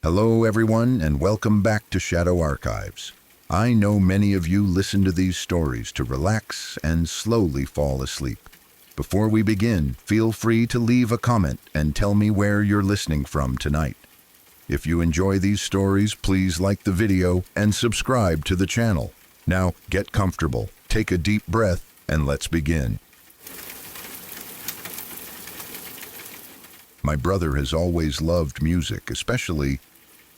Hello, everyone, and welcome back to Shadow Archives. I know many of you listen to these stories to relax and slowly fall asleep. Before we begin, feel free to leave a comment and tell me where you're listening from tonight. If you enjoy these stories, please like the video and subscribe to the channel. Now, get comfortable, take a deep breath, and let's begin. My brother has always loved music, especially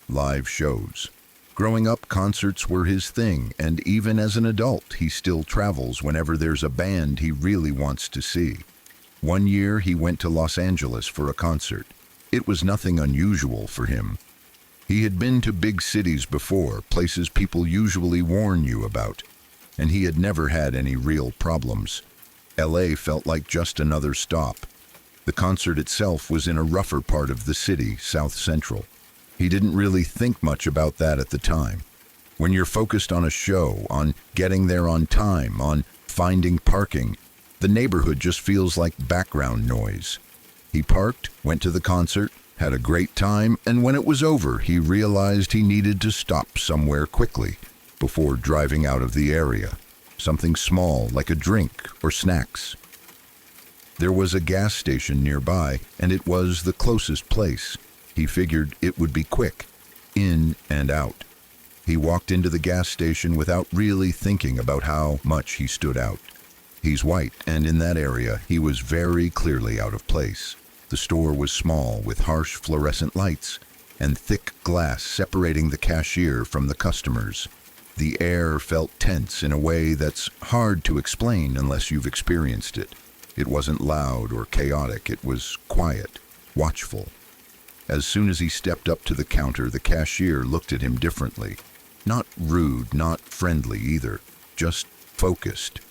live shows. Growing up, concerts were his thing, and even as an adult, he still travels whenever there's a band he really wants to see. One year, he went to Los Angeles for a concert. It was nothing unusual for him. He had been to big cities before, places people usually warn you about, and he had never had any real problems. LA felt like just another stop. The concert itself was in a rougher part of the city, South Central. He didn't really think much about that at the time. When you're focused on a show, on getting there on time, on finding parking, the neighborhood just feels like background noise. He parked, went to the concert, had a great time, and when it was over, he realized he needed to stop somewhere quickly before driving out of the area. Something small, like a drink or snacks. There was a gas station nearby, and it was the closest place. He figured it would be quick, in and out. He walked into the gas station without really thinking about how much he stood out. He's white, and in that area, he was very clearly out of place. The store was small, with harsh fluorescent lights, and thick glass separating the cashier from the customers. The air felt tense in a way that's hard to explain unless you've experienced it. It wasn't loud or chaotic, it was quiet, watchful. As soon as he stepped up to the counter, the cashier looked at him differently. Not rude, not friendly either, just focused.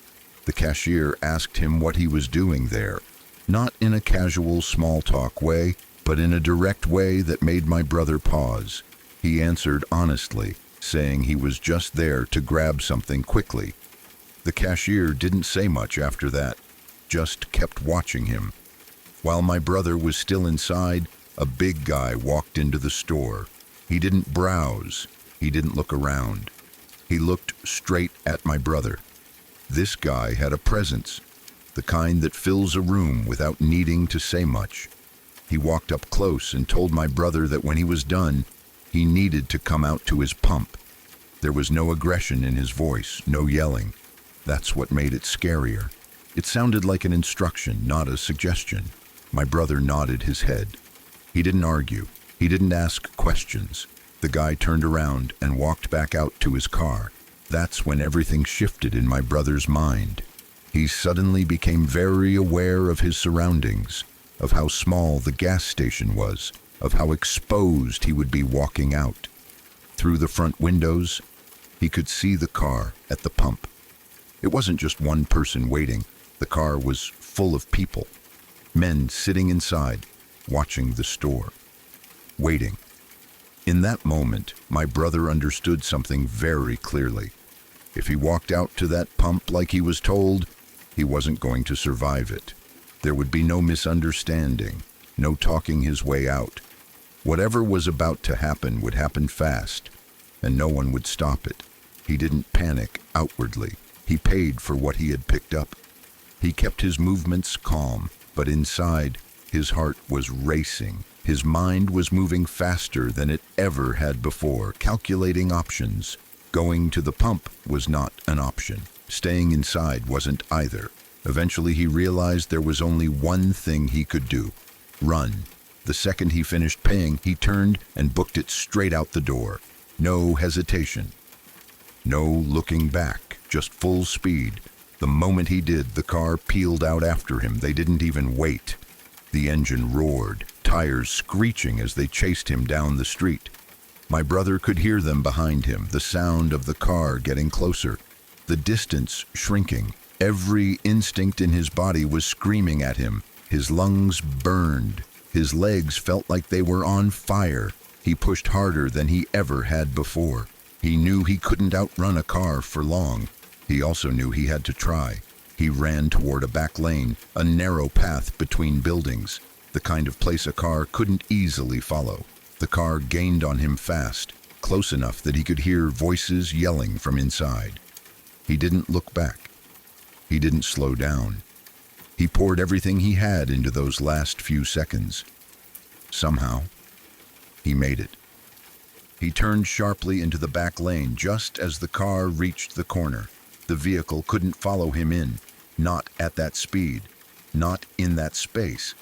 The cashier asked him what he was doing there, not in a casual small talk way, but in a direct way that made my brother pause. He answered honestly, saying he was just there to grab something quickly. The cashier didn't say much after that, just kept watching him. While my brother was still inside, a big guy walked into the store. He didn't browse. He didn't look around. He looked straight at my brother. This guy had a presence, the kind that fills a room without needing to say much. He walked up close and told my brother that when he was done, he needed to come out to his pump. There was no aggression in his voice, no yelling. That's what made it scarier. It sounded like an instruction, not a suggestion. My brother nodded his head. He didn't argue. He didn't ask questions. The guy turned around and walked back out to his car. That's when everything shifted in my brother's mind. He suddenly became very aware of his surroundings, of how small the gas station was, of how exposed he would be walking out. Through the front windows, he could see the car at the pump. It wasn't just one person waiting. The car was full of people, men sitting inside, watching the store, waiting. In that moment, my brother understood something very clearly. If he walked out to that pump like he was told, he wasn't going to survive it. There would be no misunderstanding, no talking his way out. Whatever was about to happen would happen fast, and no one would stop it. He didn't panic outwardly. He paid for what he had picked up. He kept his movements calm, but inside, his heart was racing. His mind was moving faster than it ever had before, calculating options. Going to the pump was not an option. Staying inside wasn't either. Eventually he realized there was only one thing he could do: run. The second he finished paying, he turned and booked it straight out the door. No hesitation. No looking back, just full speed. The moment he did, the car peeled out after him. They didn't even wait. The engine roared, tires screeching as they chased him down the street. My brother could hear them behind him, the sound of the car getting closer, the distance shrinking. Every instinct in his body was screaming at him. His lungs burned. His legs felt like they were on fire. He pushed harder than he ever had before. He knew he couldn't outrun a car for long. He also knew he had to try. He ran toward a back lane, a narrow path between buildings, the kind of place a car couldn't easily follow. The car gained on him fast, close enough that he could hear voices yelling from inside. He didn't look back. He didn't slow down. He poured everything he had into those last few seconds. Somehow, he made it. He turned sharply into the back lane just as the car reached the corner. The vehicle couldn't follow him in, not at that speed, not in that space.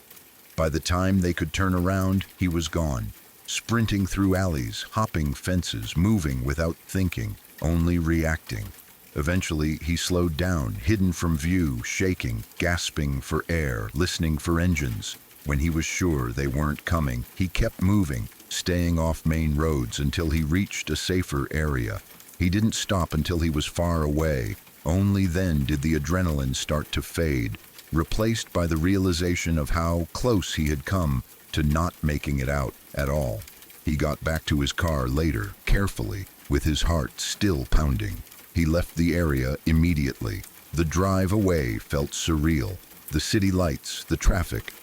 By the time they could turn around, he was gone, sprinting through alleys, hopping fences, moving without thinking, only reacting. Eventually, he slowed down, hidden from view, shaking, gasping for air, listening for engines. When he was sure they weren't coming, he kept moving, staying off main roads until he reached a safer area. He didn't stop until he was far away. Only then did the adrenaline start to fade, replaced by the realization of how close he had come to not making it out at all. He got back to his car later, carefully, with his heart still pounding. He left the area immediately. The drive away felt surreal. The city lights, the traffic,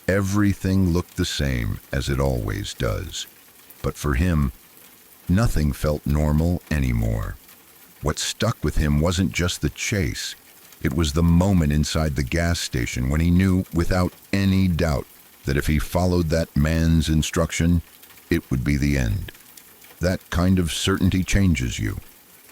everything looked the same as it always does. But for him, nothing felt normal anymore. What stuck with him wasn't just the chase. It was the moment inside the gas station when he knew without any doubt that if he followed that man's instruction, it would be the end. That kind of certainty changes you.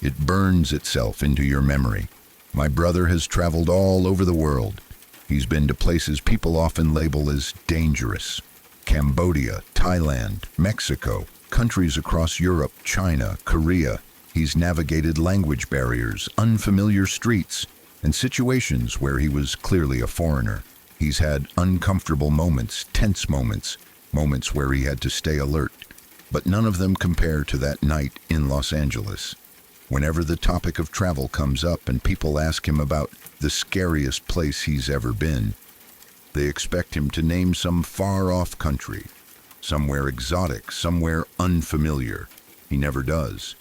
It burns itself into your memory. My brother has traveled all over the world. He's been to places people often label as dangerous. Cambodia, Thailand, Mexico, countries across Europe, China, Korea. He's navigated language barriers, unfamiliar streets, and situations where he was clearly a foreigner. He's had uncomfortable moments, tense moments, moments where he had to stay alert. But none of them compare to that night in Los Angeles. Whenever the topic of travel comes up and people ask him about the scariest place he's ever been, they expect him to name some far-off country, somewhere exotic, somewhere unfamiliar. He never does.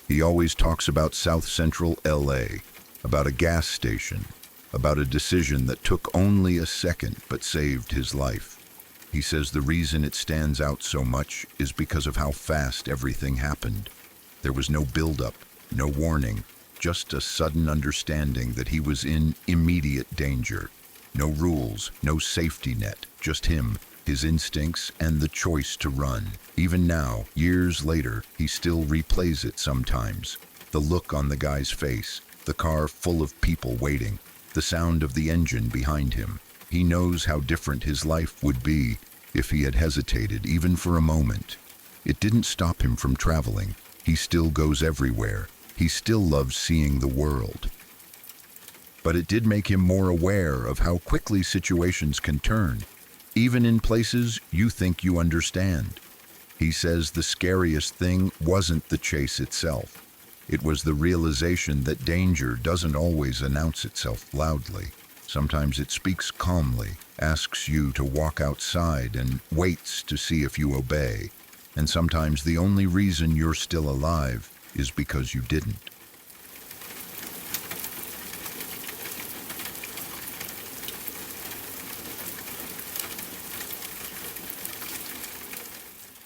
He always talks about South Central LA, about a gas station, about a decision that took only a second but saved his life. He says the reason it stands out so much is because of how fast everything happened. There was no build-up, no warning, just a sudden understanding that he was in immediate danger. No rules, no safety net, just him, his instincts, and the choice to run. Even now, years later, he still replays it sometimes. The look on the guy's face, the car full of people waiting, the sound of the engine behind him. He knows how different his life would be if he had hesitated even for a moment. It didn't stop him from traveling. He still goes everywhere. He still loves seeing the world. But it did make him more aware of how quickly situations can turn, even in places you think you understand. He says the scariest thing wasn't the chase itself. It was the realization that danger doesn't always announce itself loudly. Sometimes it speaks calmly, asks you to walk outside and waits to see if you obey. And sometimes the only reason you're still alive is because you didn't.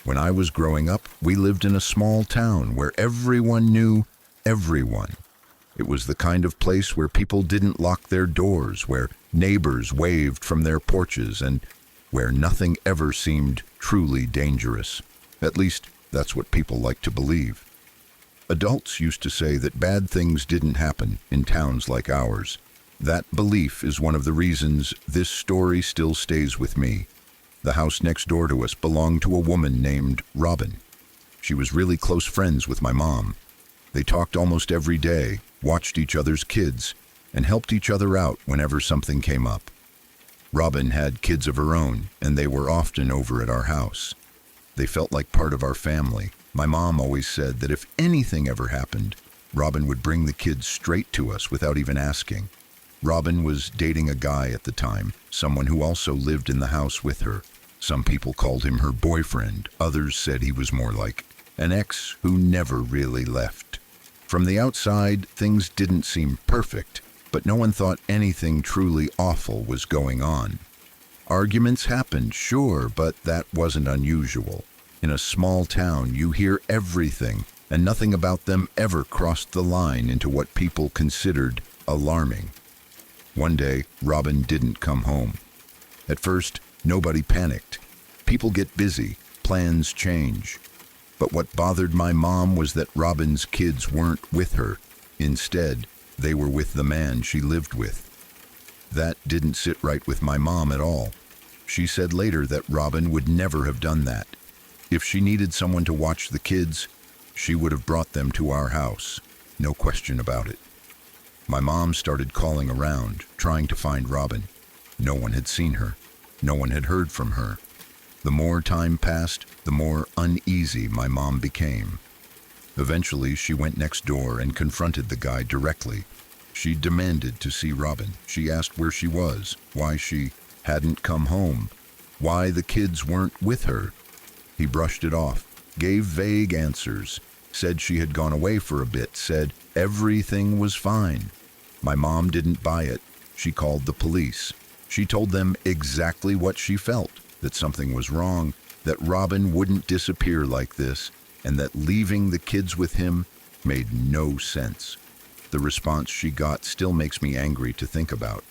When I was growing up, we lived in a small town where everyone knew everyone. It was the kind of place where people didn't lock their doors, where neighbors waved from their porches, and where nothing ever seemed truly dangerous. At least, that's what people like to believe. Adults used to say that bad things didn't happen in towns like ours. That belief is one of the reasons this story still stays with me. The house next door to us belonged to a woman named Robin. She was really close friends with my mom. They talked almost every day, watched each other's kids, and helped each other out whenever something came up. Robin had kids of her own, and they were often over at our house. They felt like part of our family. My mom always said that if anything ever happened, Robin would bring the kids straight to us without even asking. Robin was dating a guy at the time, someone who also lived in the house with her. Some people called him her boyfriend. Others said he was more like an ex who never really left. From the outside, things didn't seem perfect, but no one thought anything truly awful was going on. Arguments happened, sure, but that wasn't unusual. In a small town, you hear everything, and nothing about them ever crossed the line into what people considered alarming. One day, Robin didn't come home. At first, nobody panicked. People get busy, plans change. But what bothered my mom was that Robin's kids weren't with her. Instead, they were with the man she lived with. That didn't sit right with my mom at all. She said later that Robin would never have done that. If she needed someone to watch the kids, she would have brought them to our house. No question about it. My mom started calling around, trying to find Robin. No one had seen her. No one had heard from her. The more time passed, the more uneasy my mom became. Eventually, she went next door and confronted the guy directly. She demanded to see Robin. She asked where she was, why she hadn't come home, why the kids weren't with her. He brushed it off, gave vague answers, said she had gone away for a bit, said everything was fine. My mom didn't buy it. She called the police. She told them exactly what she felt, that something was wrong, that Robin wouldn't disappear like this, and that leaving the kids with him made no sense. The response she got still makes me angry to think about.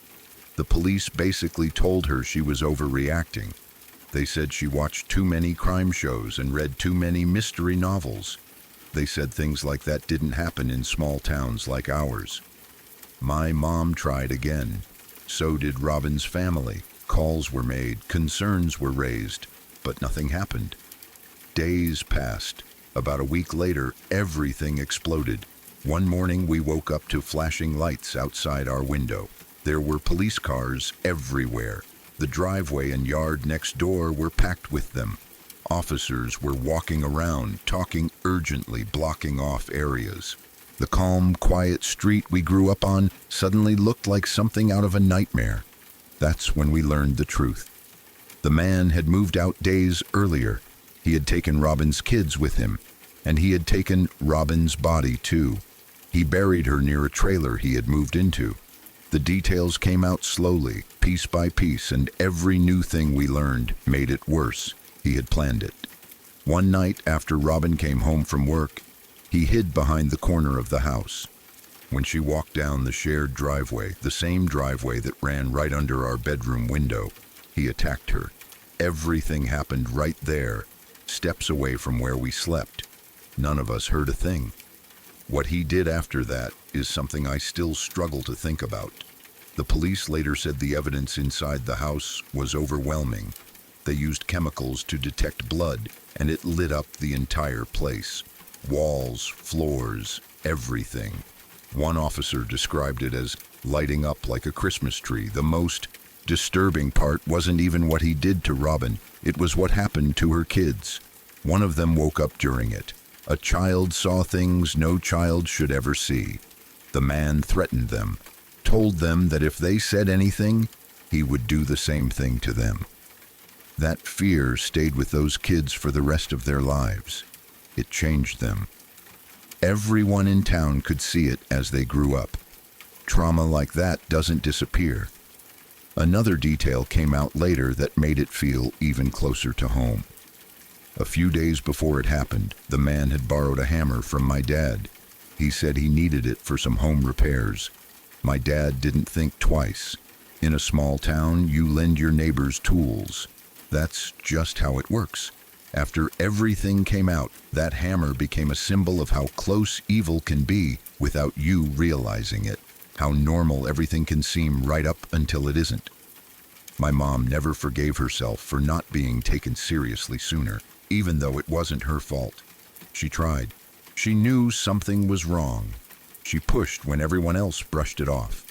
The police basically told her she was overreacting. They said she watched too many crime shows and read too many mystery novels. They said things like that didn't happen in small towns like ours. My mom tried again. So did Robin's family. Calls were made, concerns were raised, but nothing happened. Days passed. About a week later, everything exploded. One morning, we woke up to flashing lights outside our window. There were police cars everywhere. The driveway and yard next door were packed with them. Officers were walking around, talking urgently, blocking off areas. The calm, quiet street we grew up on suddenly looked like something out of a nightmare. That's when we learned the truth. The man had moved out days earlier. He had taken Robin's kids with him, and he had taken Robin's body too. He buried her near a trailer he had moved into. The details came out slowly, piece by piece, and every new thing we learned made it worse. He had planned it. One night after Robin came home from work, he hid behind the corner of the house. When she walked down the shared driveway, the same driveway that ran right under our bedroom window, he attacked her. Everything happened right there, steps away from where we slept. None of us heard a thing. What he did after that is something I still struggle to think about. The police later said the evidence inside the house was overwhelming. They used chemicals to detect blood, and it lit up the entire place. Walls, floors, everything. One officer described it as lighting up like a Christmas tree. The most disturbing part wasn't even what he did to Robin. It was what happened to her kids. One of them woke up during it. A child saw things no child should ever see. The man threatened them, told them that if they said anything, he would do the same thing to them. That fear stayed with those kids for the rest of their lives. It changed them. Everyone in town could see it as they grew up. Trauma like that doesn't disappear. Another detail came out later that made it feel even closer to home. A few days before it happened, the man had borrowed a hammer from my dad. He said he needed it for some home repairs. My dad didn't think twice. In a small town, you lend your neighbors tools. That's just how it works. After everything came out, that hammer became a symbol of how close evil can be without you realizing it, how normal everything can seem right up until it isn't. My mom never forgave herself for not being taken seriously sooner, even though it wasn't her fault. She tried. She knew something was wrong. She pushed when everyone else brushed it off.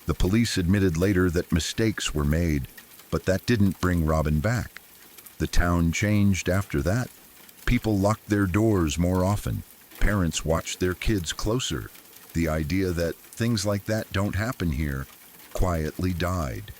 The police admitted later that mistakes were made, but that didn't bring Robin back. The town changed after that. People locked their doors more often. Parents watched their kids closer. The idea that things like that don't happen here quietly died.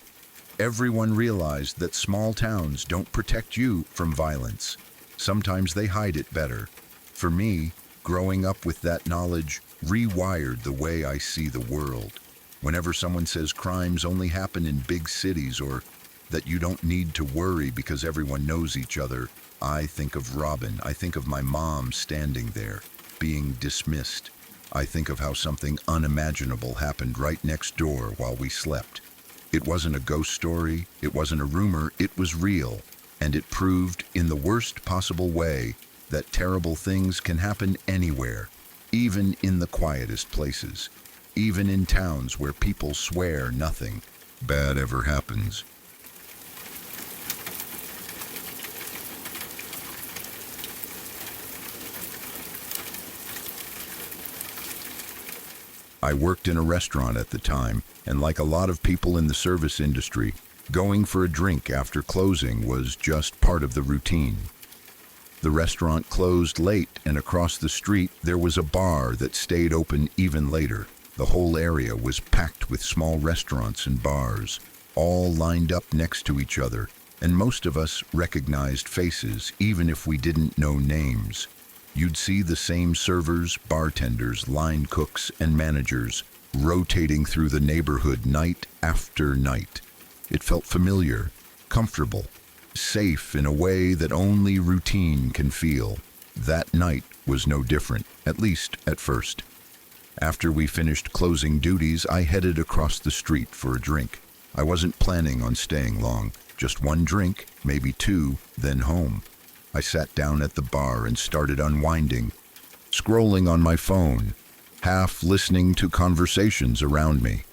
Everyone realized that small towns don't protect you from violence. Sometimes they hide it better. For me, growing up with that knowledge rewired the way I see the world. Whenever someone says crimes only happen in big cities or that you don't need to worry because everyone knows each other. I think of Robin. I think of my mom standing there, being dismissed. I think of how something unimaginable happened right next door while we slept. It wasn't a ghost story, it wasn't a rumor, it was real, and it proved, in the worst possible way, that terrible things can happen anywhere, even in the quietest places, even in towns where people swear nothing bad ever happens. I worked in a restaurant at the time, and like a lot of people in the service industry, going for a drink after closing was just part of the routine. The restaurant closed late, and across the street there was a bar that stayed open even later. The whole area was packed with small restaurants and bars, all lined up next to each other, and most of us recognized faces, even if we didn't know names. You'd see the same servers, bartenders, line cooks, and managers rotating through the neighborhood night after night. It felt familiar, comfortable, safe in a way that only routine can feel. That night was no different, at least at first. After we finished closing duties, I headed across the street for a drink. I wasn't planning on staying long, just one drink, maybe two, then home. I sat down at the bar and started unwinding, scrolling on my phone, half listening to conversations around me.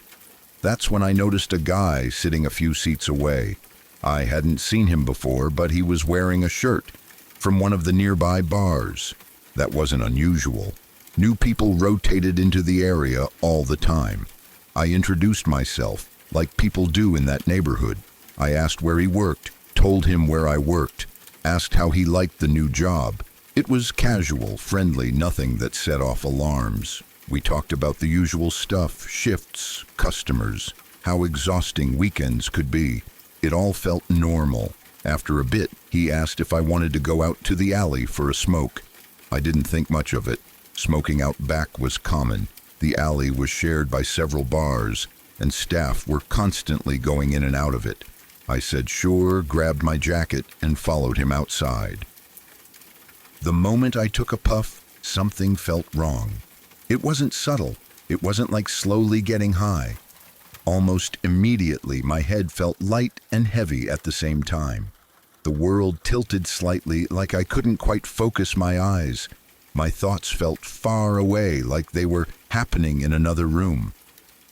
That's when I noticed a guy sitting a few seats away. I hadn't seen him before, but he was wearing a shirt from one of the nearby bars. That wasn't unusual. New people rotated into the area all the time. I introduced myself, like people do in that neighborhood. I asked where he worked, told him where I worked, asked how he liked the new job. It was casual, friendly, nothing that set off alarms. We talked about the usual stuff, shifts, customers, how exhausting weekends could be. It all felt normal. After a bit, he asked if I wanted to go out to the alley for a smoke. I didn't think much of it. Smoking out back was common. The alley was shared by several bars, and staff were constantly going in and out of it. I said sure, grabbed my jacket, and followed him outside. The moment I took a puff, something felt wrong. It wasn't subtle. It wasn't like slowly getting high. Almost immediately, my head felt light and heavy at the same time. The world tilted slightly, like I couldn't quite focus my eyes. My thoughts felt far away, like they were happening in another room.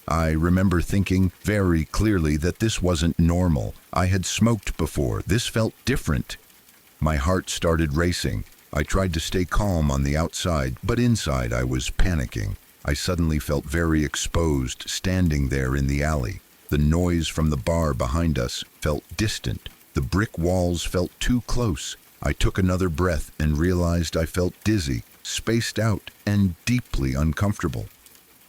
I remember thinking very clearly that this wasn't normal. I had smoked before. This felt different. My heart started racing. I tried to stay calm on the outside, but inside I was panicking. I suddenly felt very exposed, standing there in the alley. The noise from the bar behind us felt distant. The brick walls felt too close. I took another breath and realized I felt dizzy, spaced out, and deeply uncomfortable.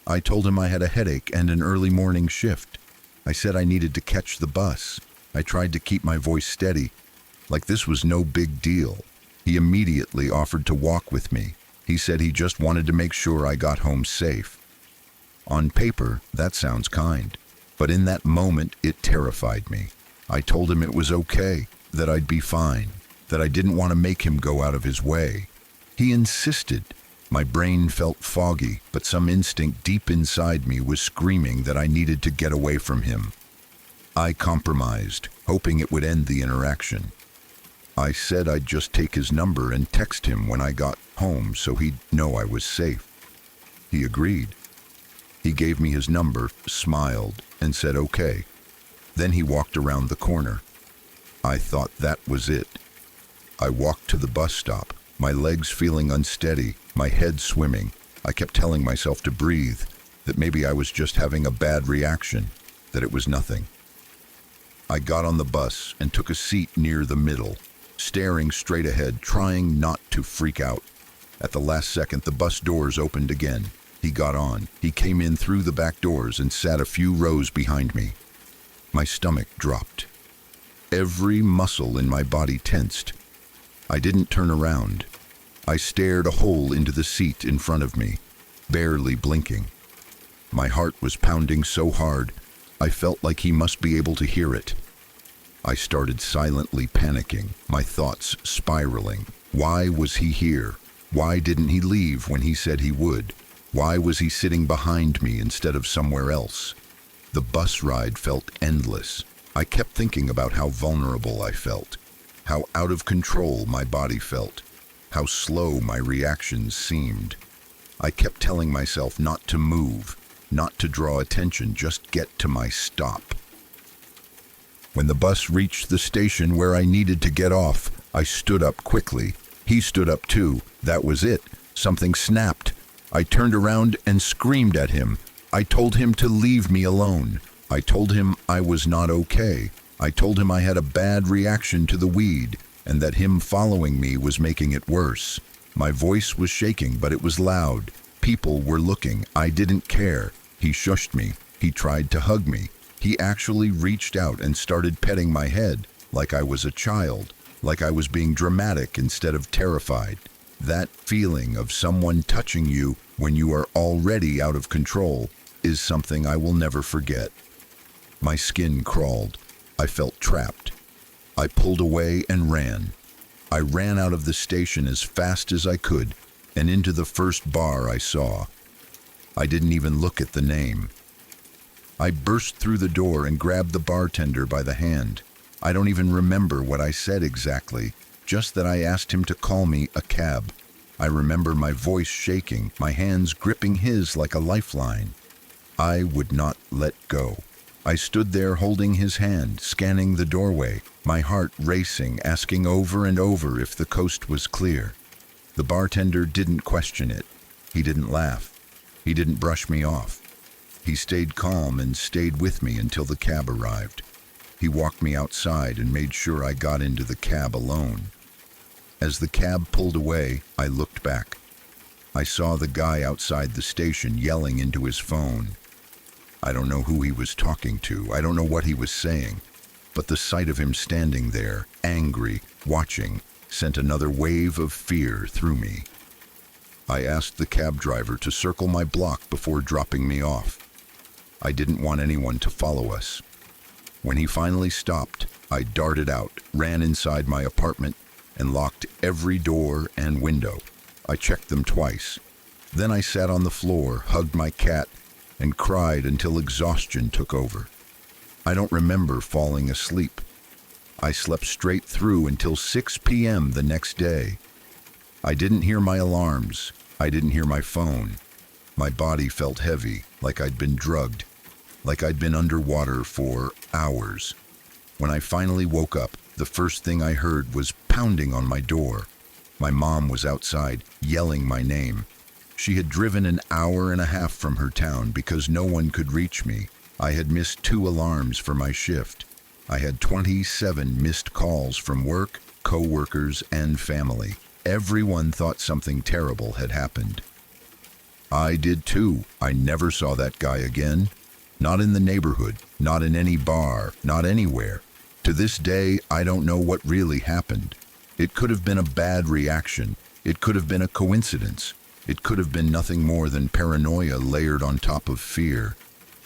I told him I had a headache and an early morning shift. I said I needed to catch the bus. I tried to keep my voice steady, like this was no big deal. He immediately offered to walk with me. He said he just wanted to make sure I got home safe. On paper, that sounds kind, but in that moment, it terrified me. I told him it was okay, that I'd be fine, that I didn't want to make him go out of his way. He insisted. My brain felt foggy, but some instinct deep inside me was screaming that I needed to get away from him. I compromised, hoping it would end the interaction. I said I'd just take his number and text him when I got home so he'd know I was safe. He agreed. He gave me his number, smiled, and said okay. Then he walked around the corner. I thought that was it. I walked to the bus stop, my legs feeling unsteady, my head swimming. I kept telling myself to breathe, that maybe I was just having a bad reaction, that it was nothing. I got on the bus and took a seat near the middle, staring straight ahead, trying not to freak out. At the last second, the bus doors opened again. He got on. He came in through the back doors and sat a few rows behind me. My stomach dropped. Every muscle in my body tensed. I didn't turn around. I stared a hole into the seat in front of me, barely blinking. My heart was pounding so hard, I felt like he must be able to hear it. I started silently panicking, my thoughts spiraling. Why was he here? Why didn't he leave when he said he would? Why was he sitting behind me instead of somewhere else? The bus ride felt endless. I kept thinking about how vulnerable I felt, how out of control my body felt, how slow my reactions seemed. I kept telling myself not to move, not to draw attention, just get to my stop. When the bus reached the station where I needed to get off, I stood up quickly. He stood up too. That was it. Something snapped. I turned around and screamed at him. I told him to leave me alone. I told him I was not okay. I told him I had a bad reaction to the weed and that him following me was making it worse. My voice was shaking, but it was loud. People were looking. I didn't care. He shushed me. He tried to hug me. He actually reached out and started petting my head like I was a child, like I was being dramatic instead of terrified. That feeling of someone touching you when you are already out of control is something I will never forget. My skin crawled. I felt trapped. I pulled away and ran. I ran out of the station as fast as I could and into the first bar I saw. I didn't even look at the name. I burst through the door and grabbed the bartender by the hand. I don't even remember what I said exactly, just that I asked him to call me a cab. I remember my voice shaking, my hands gripping his like a lifeline. I would not let go. I stood there holding his hand, scanning the doorway, my heart racing, asking over and over if the coast was clear. The bartender didn't question it. He didn't laugh. He didn't brush me off. He stayed calm and stayed with me until the cab arrived. He walked me outside and made sure I got into the cab alone. As the cab pulled away, I looked back. I saw the guy outside the station yelling into his phone. I don't know who he was talking to. I don't know what he was saying. But the sight of him standing there, angry, watching, sent another wave of fear through me. I asked the cab driver to circle my block before dropping me off. I didn't want anyone to follow us. When he finally stopped, I darted out, ran inside my apartment, and locked every door and window. I checked them twice. Then I sat on the floor, hugged my cat, and cried until exhaustion took over. I don't remember falling asleep. I slept straight through until 6 p.m. the next day. I didn't hear my alarms. I didn't hear my phone. My body felt heavy, like I'd been drugged, like I'd been underwater for hours. When I finally woke up, the first thing I heard was pounding on my door. My mom was outside, yelling my name. She had driven an hour and a half from her town because no one could reach me. I had missed 2 alarms for my shift. I had 27 missed calls from work, co-workers, and family. Everyone thought something terrible had happened. I did too. I never saw that guy again. Not in the neighborhood, not in any bar, not anywhere. To this day, I don't know what really happened. It could have been a bad reaction. It could have been a coincidence. It could have been nothing more than paranoia layered on top of fear.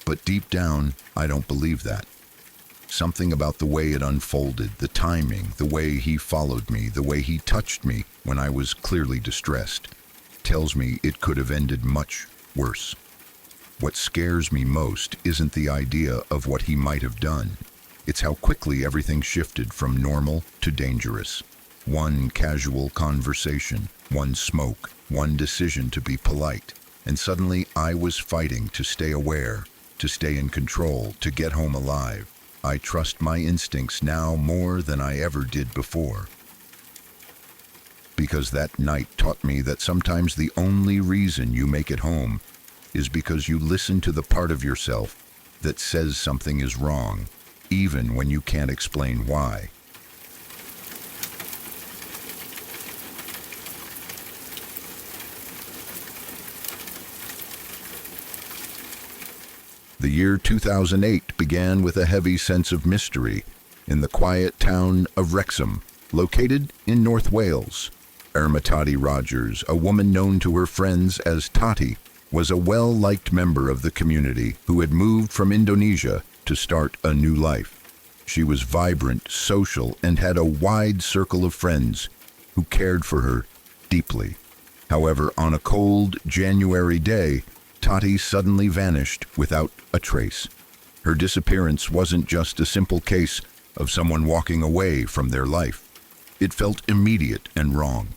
But deep down, I don't believe that. Something about the way it unfolded, the timing, the way he followed me, the way he touched me when I was clearly distressed, tells me it could have ended much worse. What scares me most isn't the idea of what he might have done. It's how quickly everything shifted from normal to dangerous. One casual conversation, one smoke, one decision to be polite, and suddenly I was fighting to stay aware, to stay in control, to get home alive. I trust my instincts now more than I ever did before. Because that night taught me that sometimes the only reason you make it home is because you listen to the part of yourself that says something is wrong, even when you can't explain why. The year 2008 began with a heavy sense of mystery in the quiet town of Wrexham, located in North Wales. Tati Rogers, a woman known to her friends as Tati, was a well-liked member of the community who had moved from Indonesia to start a new life. She was vibrant, social, and had a wide circle of friends who cared for her deeply. However, on a cold January day, Tati suddenly vanished without a trace. Her disappearance wasn't just a simple case of someone walking away from their life. It felt immediate and wrong.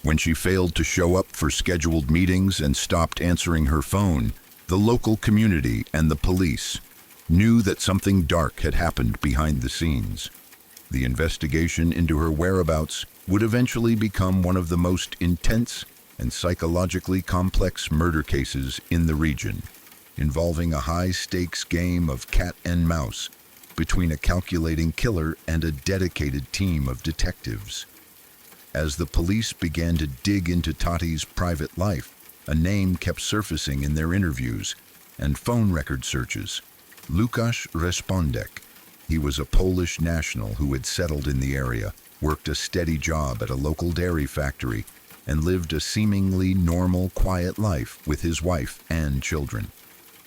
When she failed to show up for scheduled meetings and stopped answering her phone, the local community and the police knew that something dark had happened behind the scenes. The investigation into her whereabouts would eventually become one of the most intense and psychologically complex murder cases in the region, involving a high-stakes game of cat and mouse between a calculating killer and a dedicated team of detectives. As the police began to dig into Tati's private life, a name kept surfacing in their interviews and phone record searches: Łukasz Respondek. He was a Polish national who had settled in the area, worked a steady job at a local dairy factory, and lived a seemingly normal, quiet life with his wife and children.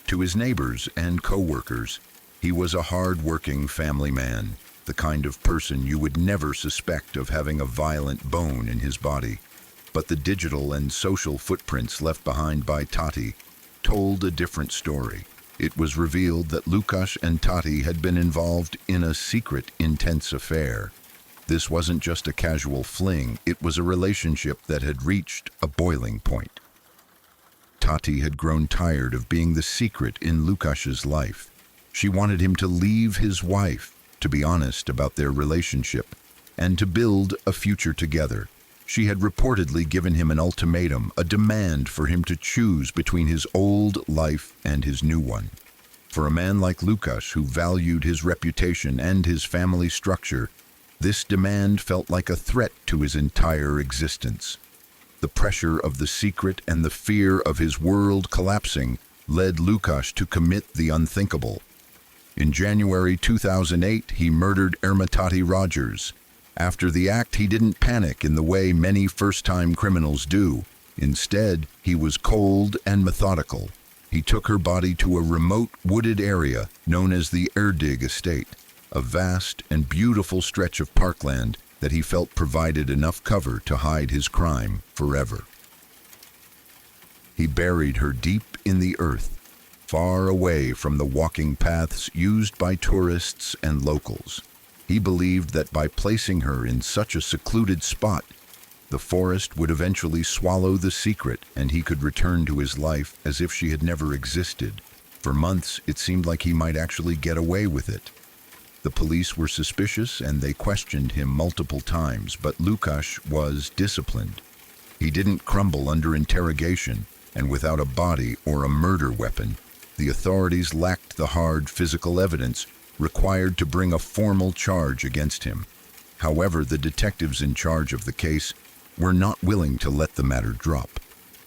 To his neighbors and co-workers, he was a hard-working family man, the kind of person you would never suspect of having a violent bone in his body. But the digital and social footprints left behind by Tati told a different story. It was revealed that Łukasz and Tati had been involved in a secret, intense affair. This wasn't just a casual fling, it was a relationship that had reached a boiling point. Tati had grown tired of being the secret in Łukasz's life. She wanted him to leave his wife, to be honest about their relationship, and to build a future together. She had reportedly given him an ultimatum, a demand for him to choose between his old life and his new one. For a man like Łukasz, who valued his reputation and his family structure, this demand felt like a threat to his entire existence. The pressure of the secret and the fear of his world collapsing led Łukasz to commit the unthinkable. In January 2008, he murdered Tati Rogers. After the act, he didn't panic in the way many first-time criminals do. Instead, he was cold and methodical. He took her body to a remote, wooded area known as the Erdig Estate, a vast and beautiful stretch of parkland that he felt provided enough cover to hide his crime forever. He buried her deep in the earth, far away from the walking paths used by tourists and locals. He believed that by placing her in such a secluded spot, the forest would eventually swallow the secret and he could return to his life as if she had never existed. For months, it seemed like he might actually get away with it. The police were suspicious and they questioned him multiple times, but Łukasz was disciplined. He didn't crumble under interrogation, and without a body or a murder weapon, the authorities lacked the hard physical evidence required to bring a formal charge against him. However, the detectives in charge of the case were not willing to let the matter drop.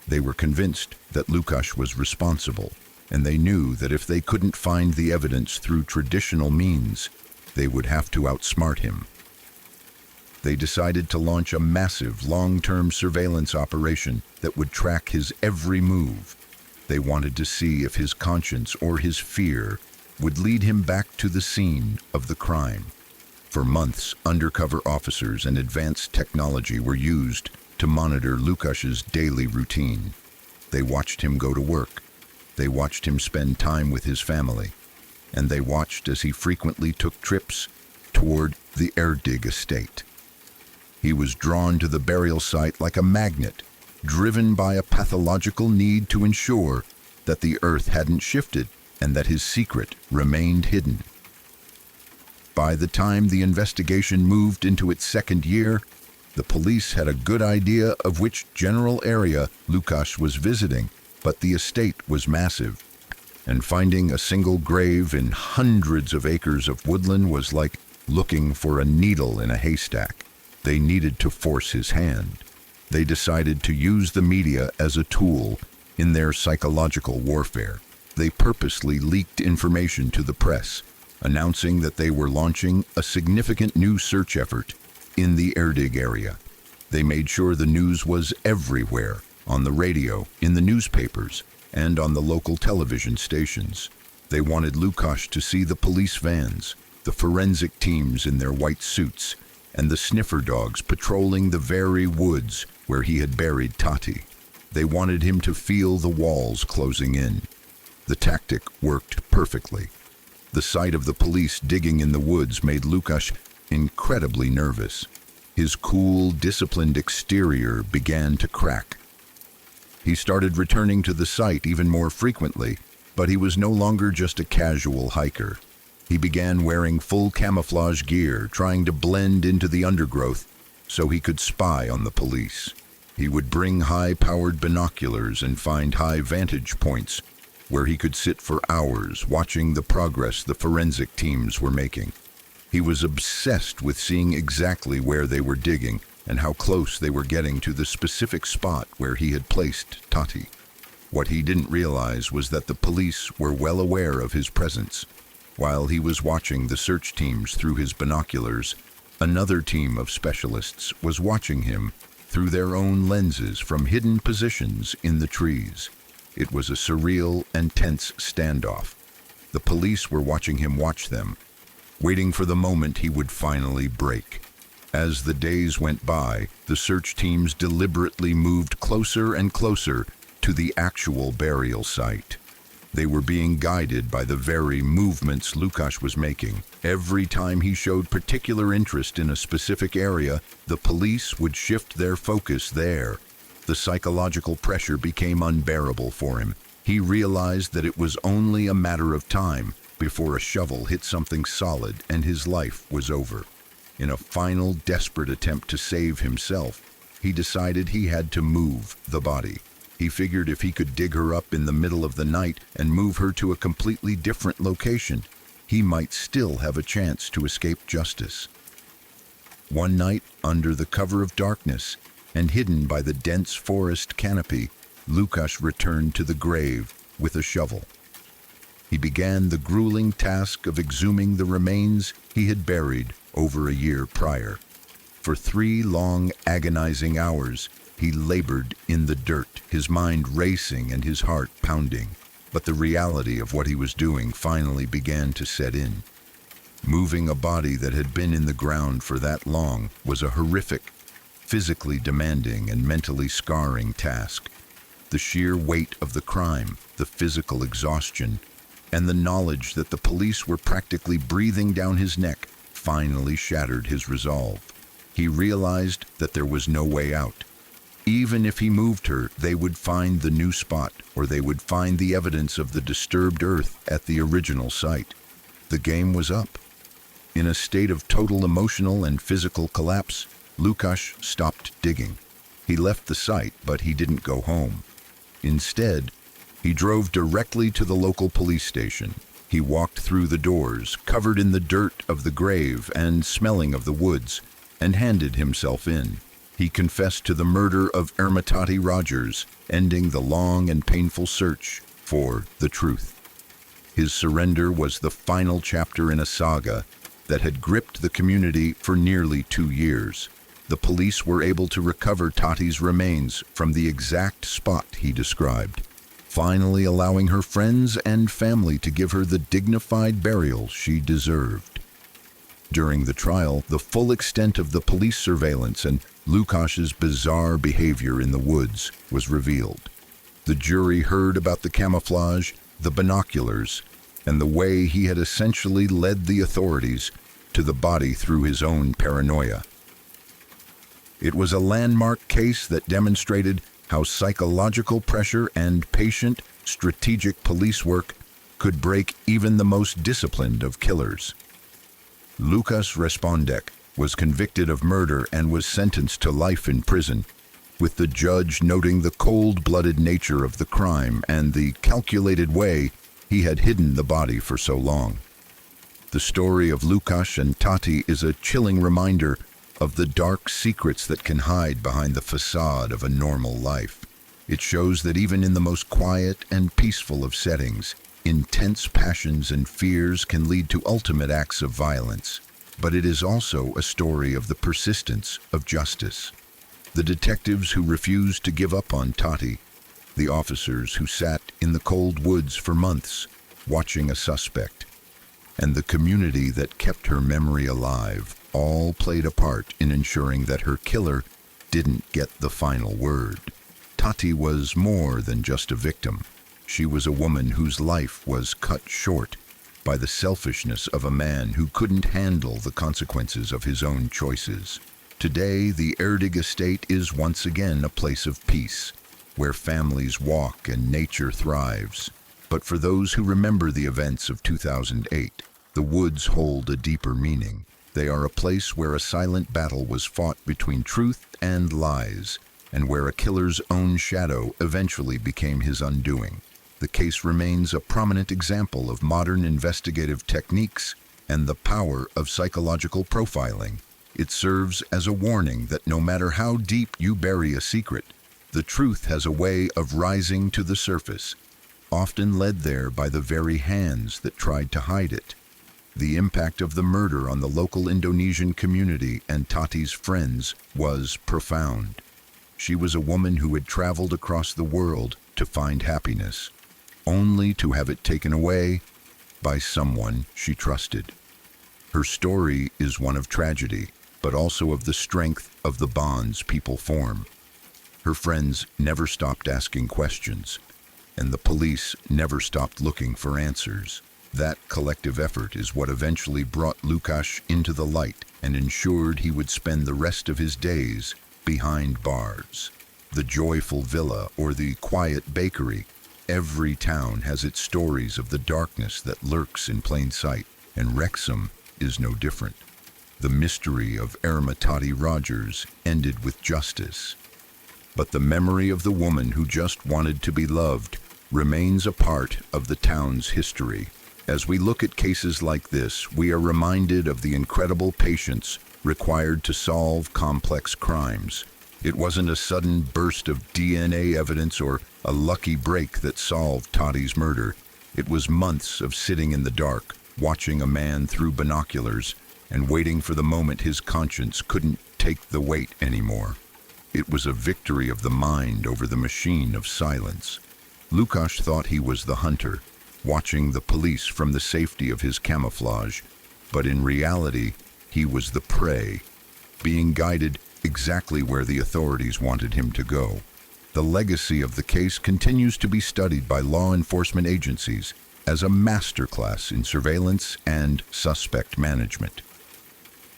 They were convinced that Łukasz was responsible, and they knew that if they couldn't find the evidence through traditional means, they would have to outsmart him. They decided to launch a massive, long-term surveillance operation that would track his every move. They wanted to see if his conscience or his fear would lead him back to the scene of the crime. For months, undercover officers and advanced technology were used to monitor Łukasz's daily routine. They watched him go to work. They watched him spend time with his family. And they watched as he frequently took trips toward the Erdig estate. He was drawn to the burial site like a magnet, driven by a pathological need to ensure that the earth hadn't shifted and that his secret remained hidden. By the time the investigation moved into its second year, the police had a good idea of which general area Łukasz was visiting, but the estate was massive, and finding a single grave in hundreds of acres of woodland was like looking for a needle in a haystack. They needed to force his hand. They decided to use the media as a tool in their psychological warfare. They purposely leaked information to the press, announcing that they were launching a significant new search effort in the Erdig area. They made sure the news was everywhere, on the radio, in the newspapers, and on the local television stations. They wanted Łukasz to see the police vans, the forensic teams in their white suits, and the sniffer dogs patrolling the very woods where he had buried Tati. They wanted him to feel the walls closing in. The tactic worked perfectly. The sight of the police digging in the woods made Lukasz incredibly nervous. His cool, disciplined exterior began to crack. He started returning to the site even more frequently, but he was no longer just a casual hiker. He began wearing full camouflage gear, trying to blend into the undergrowth so he could spy on the police. He would bring high-powered binoculars and find high vantage points where he could sit for hours watching the progress the forensic teams were making. He was obsessed with seeing exactly where they were digging and how close they were getting to the specific spot where he had placed Tati. What he didn't realize was that the police were well aware of his presence. While he was watching the search teams through his binoculars, another team of specialists was watching him through their own lenses from hidden positions in the trees. It was a surreal and tense standoff. The police were watching him watch them, waiting for the moment he would finally break. As the days went by, the search teams deliberately moved closer and closer to the actual burial site. They were being guided by the very movements Lukasz was making. Every time he showed particular interest in a specific area, the police would shift their focus there. The psychological pressure became unbearable for him. He realized that it was only a matter of time before a shovel hit something solid and his life was over. In a final, desperate attempt to save himself, he decided he had to move the body. He figured if he could dig her up in the middle of the night and move her to a completely different location, he might still have a chance to escape justice. One night, under the cover of darkness and hidden by the dense forest canopy, Lukasz returned to the grave with a shovel. He began the grueling task of exhuming the remains he had buried over a year prior. For 3 long, agonizing hours, he labored in the dirt, his mind racing and his heart pounding. But the reality of what he was doing finally began to set in. Moving a body that had been in the ground for that long was a horrific, physically demanding and mentally scarring task. The sheer weight of the crime, the physical exhaustion, and the knowledge that the police were practically breathing down his neck finally shattered his resolve. He realized that there was no way out. Even if he moved her, they would find the new spot, or they would find the evidence of the disturbed earth at the original site. The game was up. In a state of total emotional and physical collapse, Lukasz stopped digging. He left the site, but he didn't go home. Instead, he drove directly to the local police station. He walked through the doors, covered in the dirt of the grave and smelling of the woods, and handed himself in. He confessed to the murder of Ermitati Rogers, ending the long and painful search for the truth. His surrender was the final chapter in a saga that had gripped the community for nearly 2 years. The police were able to recover Tati's remains from the exact spot he described, finally allowing her friends and family to give her the dignified burial she deserved. During the trial, the full extent of the police surveillance and Lukasz's bizarre behavior in the woods was revealed. The jury heard about the camouflage, the binoculars, and the way he had essentially led the authorities to the body through his own paranoia. It was a landmark case that demonstrated how psychological pressure and patient, strategic police work could break even the most disciplined of killers. Lukasz Respondek was convicted of murder and was sentenced to life in prison, with the judge noting the cold-blooded nature of the crime and the calculated way he had hidden the body for so long. The story of Lukasz and Tati is a chilling reminder of the dark secrets that can hide behind the facade of a normal life. It shows that even in the most quiet and peaceful of settings, intense passions and fears can lead to ultimate acts of violence. But it is also a story of the persistence of justice. The detectives who refused to give up on Tati, the officers who sat in the cold woods for months, watching a suspect, and the community that kept her memory alive all played a part in ensuring that her killer didn't get the final word. Tati was more than just a victim. She was a woman whose life was cut short by the selfishness of a man who couldn't handle the consequences of his own choices. Today, the Erdig estate is once again a place of peace, where families walk and nature thrives. But for those who remember the events of 2008, the woods hold a deeper meaning. They are a place where a silent battle was fought between truth and lies, and where a killer's own shadow eventually became his undoing. The case remains a prominent example of modern investigative techniques and the power of psychological profiling. It serves as a warning that no matter how deep you bury a secret, the truth has a way of rising to the surface, often led there by the very hands that tried to hide it. The impact of the murder on the local Indonesian community and Tati's friends was profound. She was a woman who had traveled across the world to find happiness, only to have it taken away by someone she trusted. Her story is one of tragedy, but also of the strength of the bonds people form. Her friends never stopped asking questions, and the police never stopped looking for answers. That collective effort is what eventually brought Lukasz into the light and ensured he would spend the rest of his days behind bars. The joyful villa or the quiet bakery, every town has its stories of the darkness that lurks in plain sight, and Wrexham is no different. The mystery of Irma Tati Rogers ended with justice. But the memory of the woman who just wanted to be loved remains a part of the town's history. As we look at cases like this, we are reminded of the incredible patience required to solve complex crimes. It wasn't a sudden burst of DNA evidence or a lucky break that solved Tati's murder. It was months of sitting in the dark, watching a man through binoculars, and waiting for the moment his conscience couldn't take the weight anymore. It was a victory of the mind over the machine of silence. Lukasz thought he was the hunter, watching the police from the safety of his camouflage, but in reality, he was the prey, being guided exactly where the authorities wanted him to go. The legacy of the case continues to be studied by law enforcement agencies as a masterclass in surveillance and suspect management.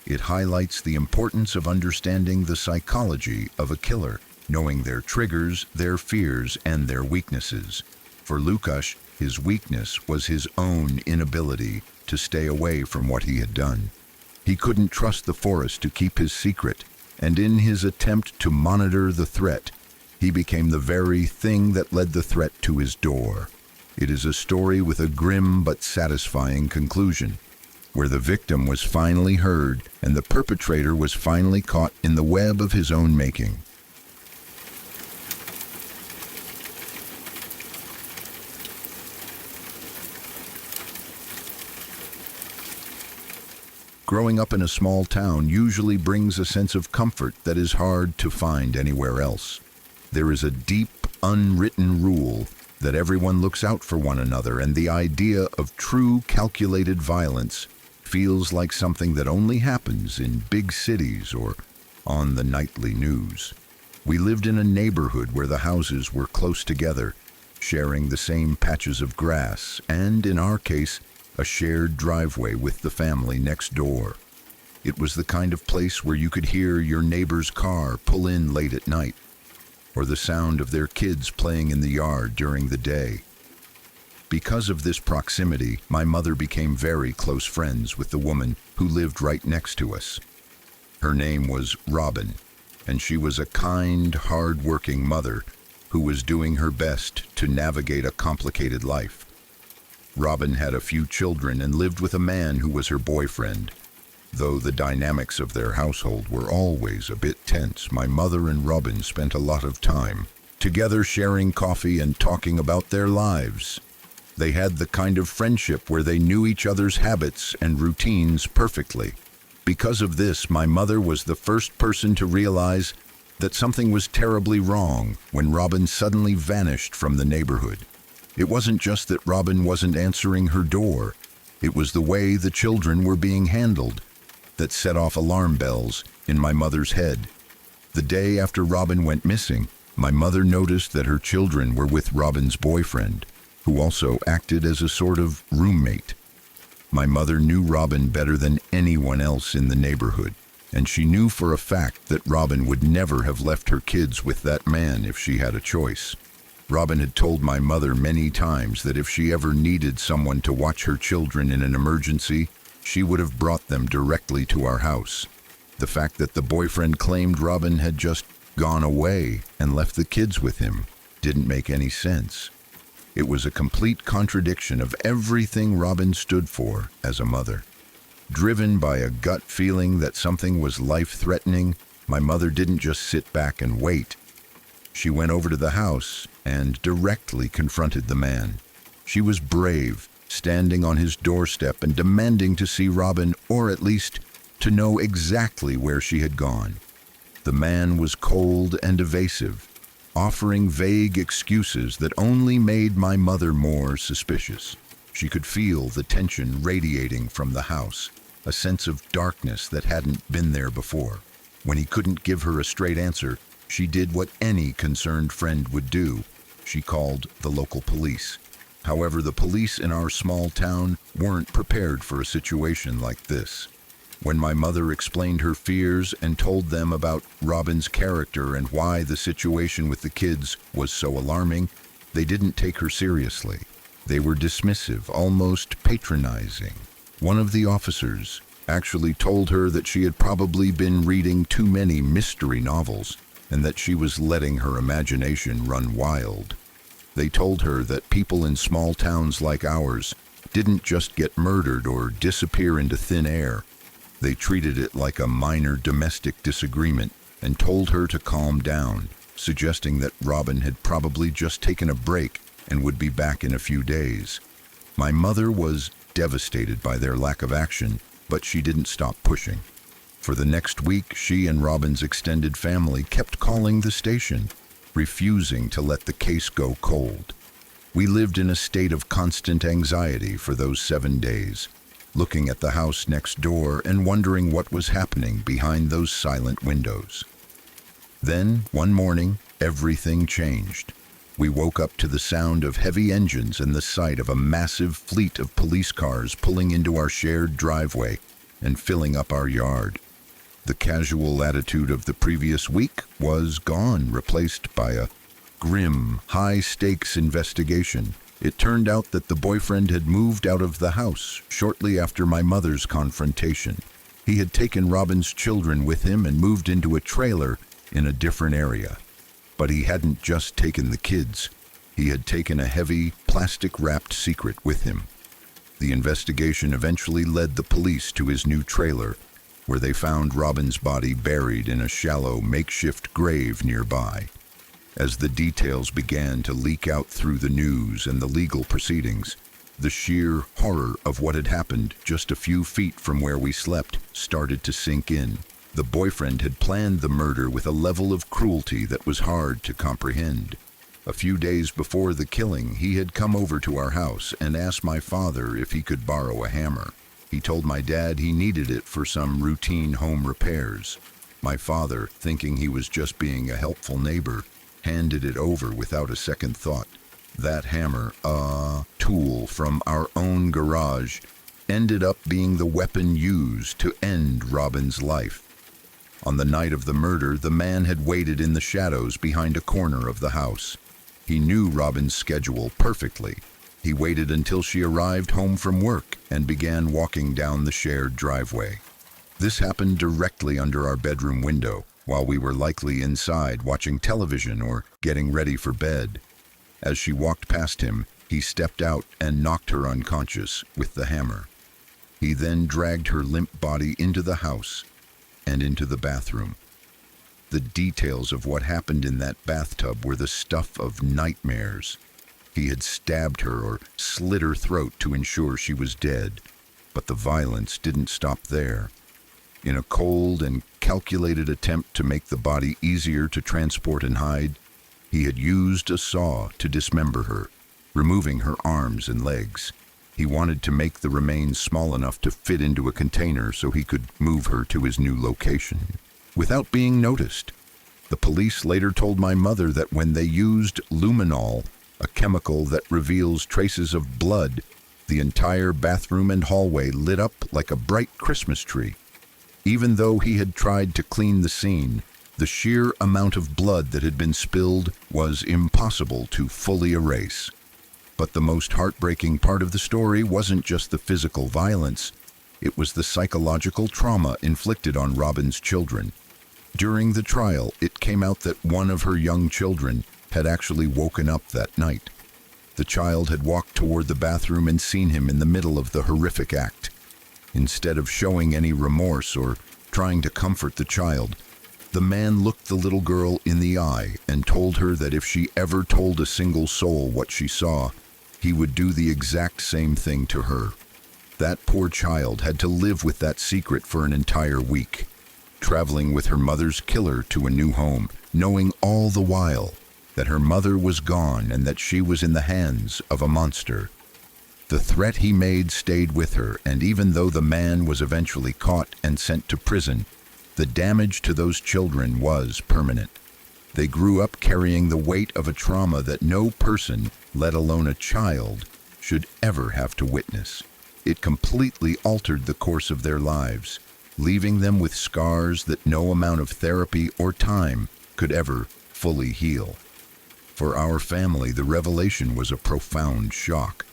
It highlights the importance of understanding the psychology of a killer, knowing their triggers, their fears, and their weaknesses. For Lukasz, his weakness was his own inability to stay away from what he had done. He couldn't trust the forest to keep his secret, and in his attempt to monitor the threat, he became the very thing that led the threat to his door. It is a story with a grim but satisfying conclusion, where the victim was finally heard and the perpetrator was finally caught in the web of his own making. Growing up in a small town usually brings a sense of comfort that is hard to find anywhere else. There is a deep, unwritten rule that everyone looks out for one another, and the idea of true, calculated violence feels like something that only happens in big cities or on the nightly news. We lived in a neighborhood where the houses were close together, sharing the same patches of grass, and in our case, a shared driveway with the family next door. It was the kind of place where you could hear your neighbor's car pull in late at night, or the sound of their kids playing in the yard during the day. Because of this proximity, my mother became very close friends with the woman who lived right next to us. Her name was Robin, and she was a kind, hard-working mother who was doing her best to navigate a complicated life. Robin had a few children and lived with a man who was her boyfriend. Though the dynamics of their household were always a bit tense, my mother and Robin spent a lot of time together sharing coffee and talking about their lives. They had the kind of friendship where they knew each other's habits and routines perfectly. Because of this, my mother was the first person to realize that something was terribly wrong when Robin suddenly vanished from the neighborhood. It wasn't just that Robin wasn't answering her door. It was the way the children were being handled that set off alarm bells in my mother's head. The day after Robin went missing, my mother noticed that her children were with Robin's boyfriend, who also acted as a sort of roommate. My mother knew Robin better than anyone else in the neighborhood, and she knew for a fact that Robin would never have left her kids with that man if she had a choice. Robin had told my mother many times that if she ever needed someone to watch her children in an emergency, she would have brought them directly to our house. The fact that the boyfriend claimed Robin had just gone away and left the kids with him didn't make any sense. It was a complete contradiction of everything Robin stood for as a mother. Driven by a gut feeling that something was life-threatening, my mother didn't just sit back and wait. She went over to the house and directly confronted the man. She was brave, standing on his doorstep and demanding to see Robin, or at least to know exactly where she had gone. The man was cold and evasive, offering vague excuses that only made my mother more suspicious. She could feel the tension radiating from the house, a sense of darkness that hadn't been there before. When he couldn't give her a straight answer, she did what any concerned friend would do. She called the local police. However, the police in our small town weren't prepared for a situation like this. When my mother explained her fears and told them about Robin's character and why the situation with the kids was so alarming, they didn't take her seriously. They were dismissive, almost patronizing. One of the officers actually told her that she had probably been reading too many mystery novels and that she was letting her imagination run wild. They told her that people in small towns like ours didn't just get murdered or disappear into thin air. They treated it like a minor domestic disagreement and told her to calm down, suggesting that Robin had probably just taken a break and would be back in a few days. My mother was devastated by their lack of action, but she didn't stop pushing. For the next week, she and Robin's extended family kept calling the station, refusing to let the case go cold. We lived in a state of constant anxiety for those 7 days, looking at the house next door and wondering what was happening behind those silent windows. Then, one morning, everything changed. We woke up to the sound of heavy engines and the sight of a massive fleet of police cars pulling into our shared driveway and filling up our yard. The casual attitude of the previous week was gone, replaced by a grim, high-stakes investigation. It turned out that the boyfriend had moved out of the house shortly after my mother's confrontation. He had taken Robin's children with him and moved into a trailer in a different area. But he hadn't just taken the kids. He had taken a heavy, plastic-wrapped secret with him. The investigation eventually led the police to his new trailer, where they found Robin's body buried in a shallow makeshift grave nearby. As the details began to leak out through the news and the legal proceedings, the sheer horror of what had happened just a few feet from where we slept started to sink in. The boyfriend had planned the murder with a level of cruelty that was hard to comprehend. A few days before the killing, he had come over to our house and asked my father if he could borrow a hammer. He told my dad he needed it for some routine home repairs. My father, thinking he was just being a helpful neighbor, handed it over without a second thought. That hammer, a tool from our own garage, ended up being the weapon used to end Robin's life. On the night of the murder, the man had waited in the shadows behind a corner of the house. He knew Robin's schedule perfectly. He waited until she arrived home from work and began walking down the shared driveway. This happened directly under our bedroom window, while we were likely inside watching television or getting ready for bed. As she walked past him, he stepped out and knocked her unconscious with the hammer. He then dragged her limp body into the house and into the bathroom. The details of what happened in that bathtub were the stuff of nightmares. He had stabbed her or slit her throat to ensure she was dead, but the violence didn't stop there. In a cold and calculated attempt to make the body easier to transport and hide, he had used a saw to dismember her, removing her arms and legs. He wanted to make the remains small enough to fit into a container so he could move her to his new location without being noticed. The police later told my mother that when they used luminol, a chemical that reveals traces of blood, the entire bathroom and hallway lit up like a bright Christmas tree. Even though he had tried to clean the scene, the sheer amount of blood that had been spilled was impossible to fully erase. But the most heartbreaking part of the story wasn't just the physical violence, it was the psychological trauma inflicted on Robin's children. During the trial, it came out that one of her young children had actually woken up that night. The child had walked toward the bathroom and seen him in the middle of the horrific act. Instead of showing any remorse or trying to comfort the child, the man looked the little girl in the eye and told her that if she ever told a single soul what she saw, he would do the exact same thing to her. That poor child had to live with that secret for an entire week, traveling with her mother's killer to a new home, knowing all the while that her mother was gone and that she was in the hands of a monster. The threat he made stayed with her, and even though the man was eventually caught and sent to prison, the damage to those children was permanent. They grew up carrying the weight of a trauma that no person, let alone a child, should ever have to witness. It completely altered the course of their lives, leaving them with scars that no amount of therapy or time could ever fully heal. For our family, the revelation was a profound shock.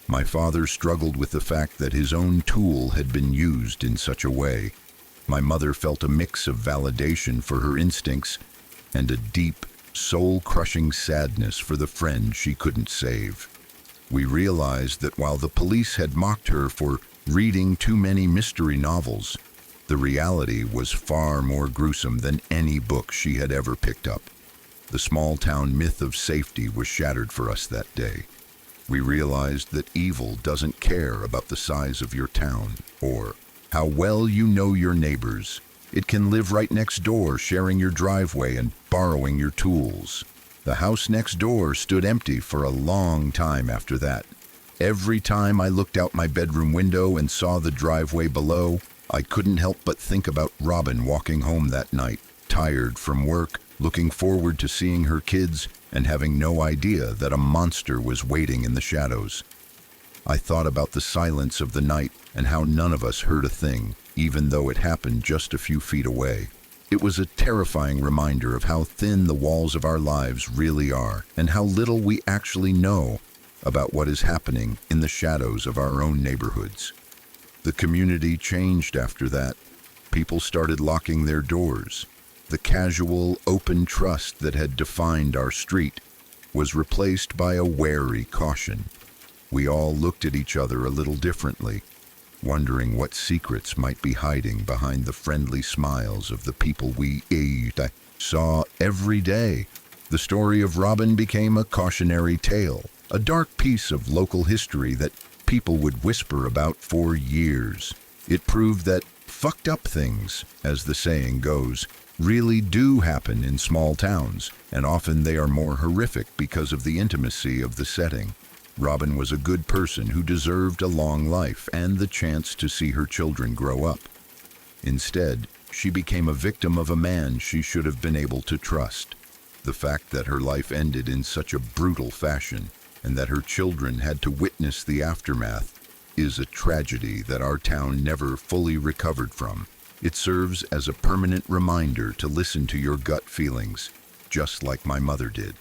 My father struggled with the fact that his own tool had been used in such a way. My mother felt a mix of validation for her instincts and a deep, soul-crushing sadness for the friend she couldn't save. We realized that while the police had mocked her for reading too many mystery novels, the reality was far more gruesome than any book she had ever picked up. The small-town myth of safety was shattered for us that day. We realized that evil doesn't care about the size of your town or how well you know your neighbors. It can live right next door, sharing your driveway and borrowing your tools. The house next door stood empty for a long time after that. Every time I looked out my bedroom window and saw the driveway below, I couldn't help but think about Robin walking home that night, tired from work, looking forward to seeing her kids, and having no idea that a monster was waiting in the shadows. I thought about the silence of the night and how none of us heard a thing, even though it happened just a few feet away. It was a terrifying reminder of how thin the walls of our lives really are, and how little we actually know about what is happening in the shadows of our own neighborhoods. The community changed after that. People started locking their doors. The casual, open trust that had defined our street was replaced by a wary caution. We all looked at each other a little differently, wondering what secrets might be hiding behind the friendly smiles of the people we saw every day. The story of Robin became a cautionary tale, a dark piece of local history that people would whisper about for years. It proved that fucked up things, as the saying goes, really do happen in small towns, and often they are more horrific because of the intimacy of the setting. Robin was a good person who deserved a long life and the chance to see her children grow up. Instead, she became a victim of a man she should have been able to trust. The fact that her life ended in such a brutal fashion and that her children had to witness the aftermath is a tragedy that our town never fully recovered from. It serves as a permanent reminder to listen to your gut feelings, just like my mother did.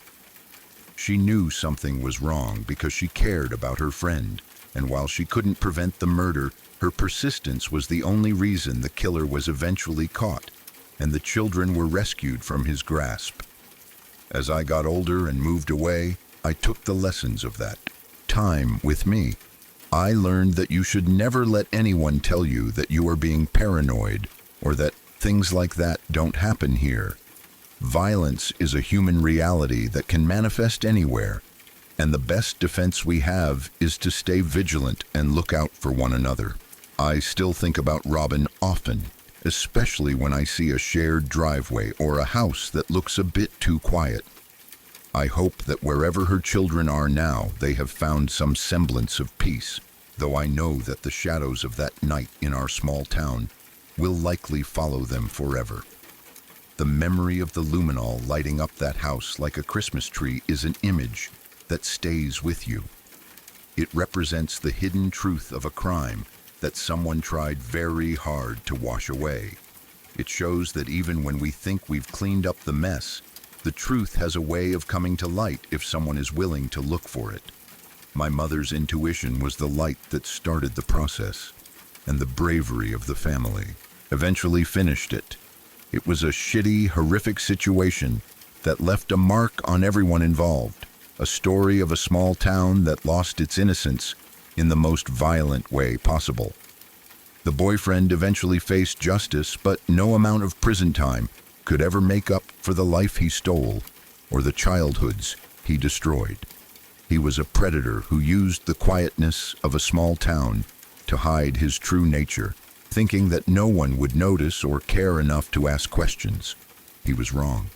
She knew something was wrong because she cared about her friend, and while she couldn't prevent the murder, her persistence was the only reason the killer was eventually caught, and the children were rescued from his grasp. As I got older and moved away, I took the lessons of that time with me. I learned that you should never let anyone tell you that you are being paranoid or that things like that don't happen here. Violence is a human reality that can manifest anywhere, and the best defense we have is to stay vigilant and look out for one another. I still think about Robin often, especially when I see a shared driveway or a house that looks a bit too quiet. I hope that wherever her children are now, they have found some semblance of peace. though I know that the shadows of that night in our small town will likely follow them forever. The memory of the luminol lighting up that house like a Christmas tree is an image that stays with you. It represents the hidden truth of a crime that someone tried very hard to wash away. It shows that even when we think we've cleaned up the mess, the truth has a way of coming to light if someone is willing to look for it. My mother's intuition was the light that started the process, and the bravery of the family eventually finished it. It was a shitty, horrific situation that left a mark on everyone involved, a story of a small town that lost its innocence in the most violent way possible. The boyfriend eventually faced justice, but no amount of prison time could ever make up for the life he stole or the childhoods he destroyed. He was a predator who used the quietness of a small town to hide his true nature, thinking that no one would notice or care enough to ask questions. He was wrong.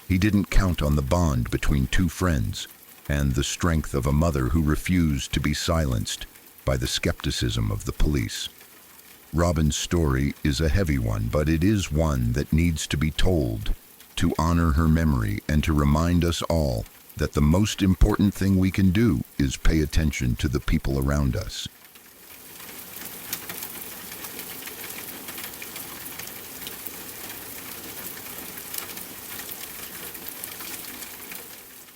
He didn't count on the bond between two friends and the strength of a mother who refused to be silenced by the skepticism of the police. Robin's story is a heavy one, but it is one that needs to be told to honor her memory and to remind us all that the most important thing we can do is pay attention to the people around us.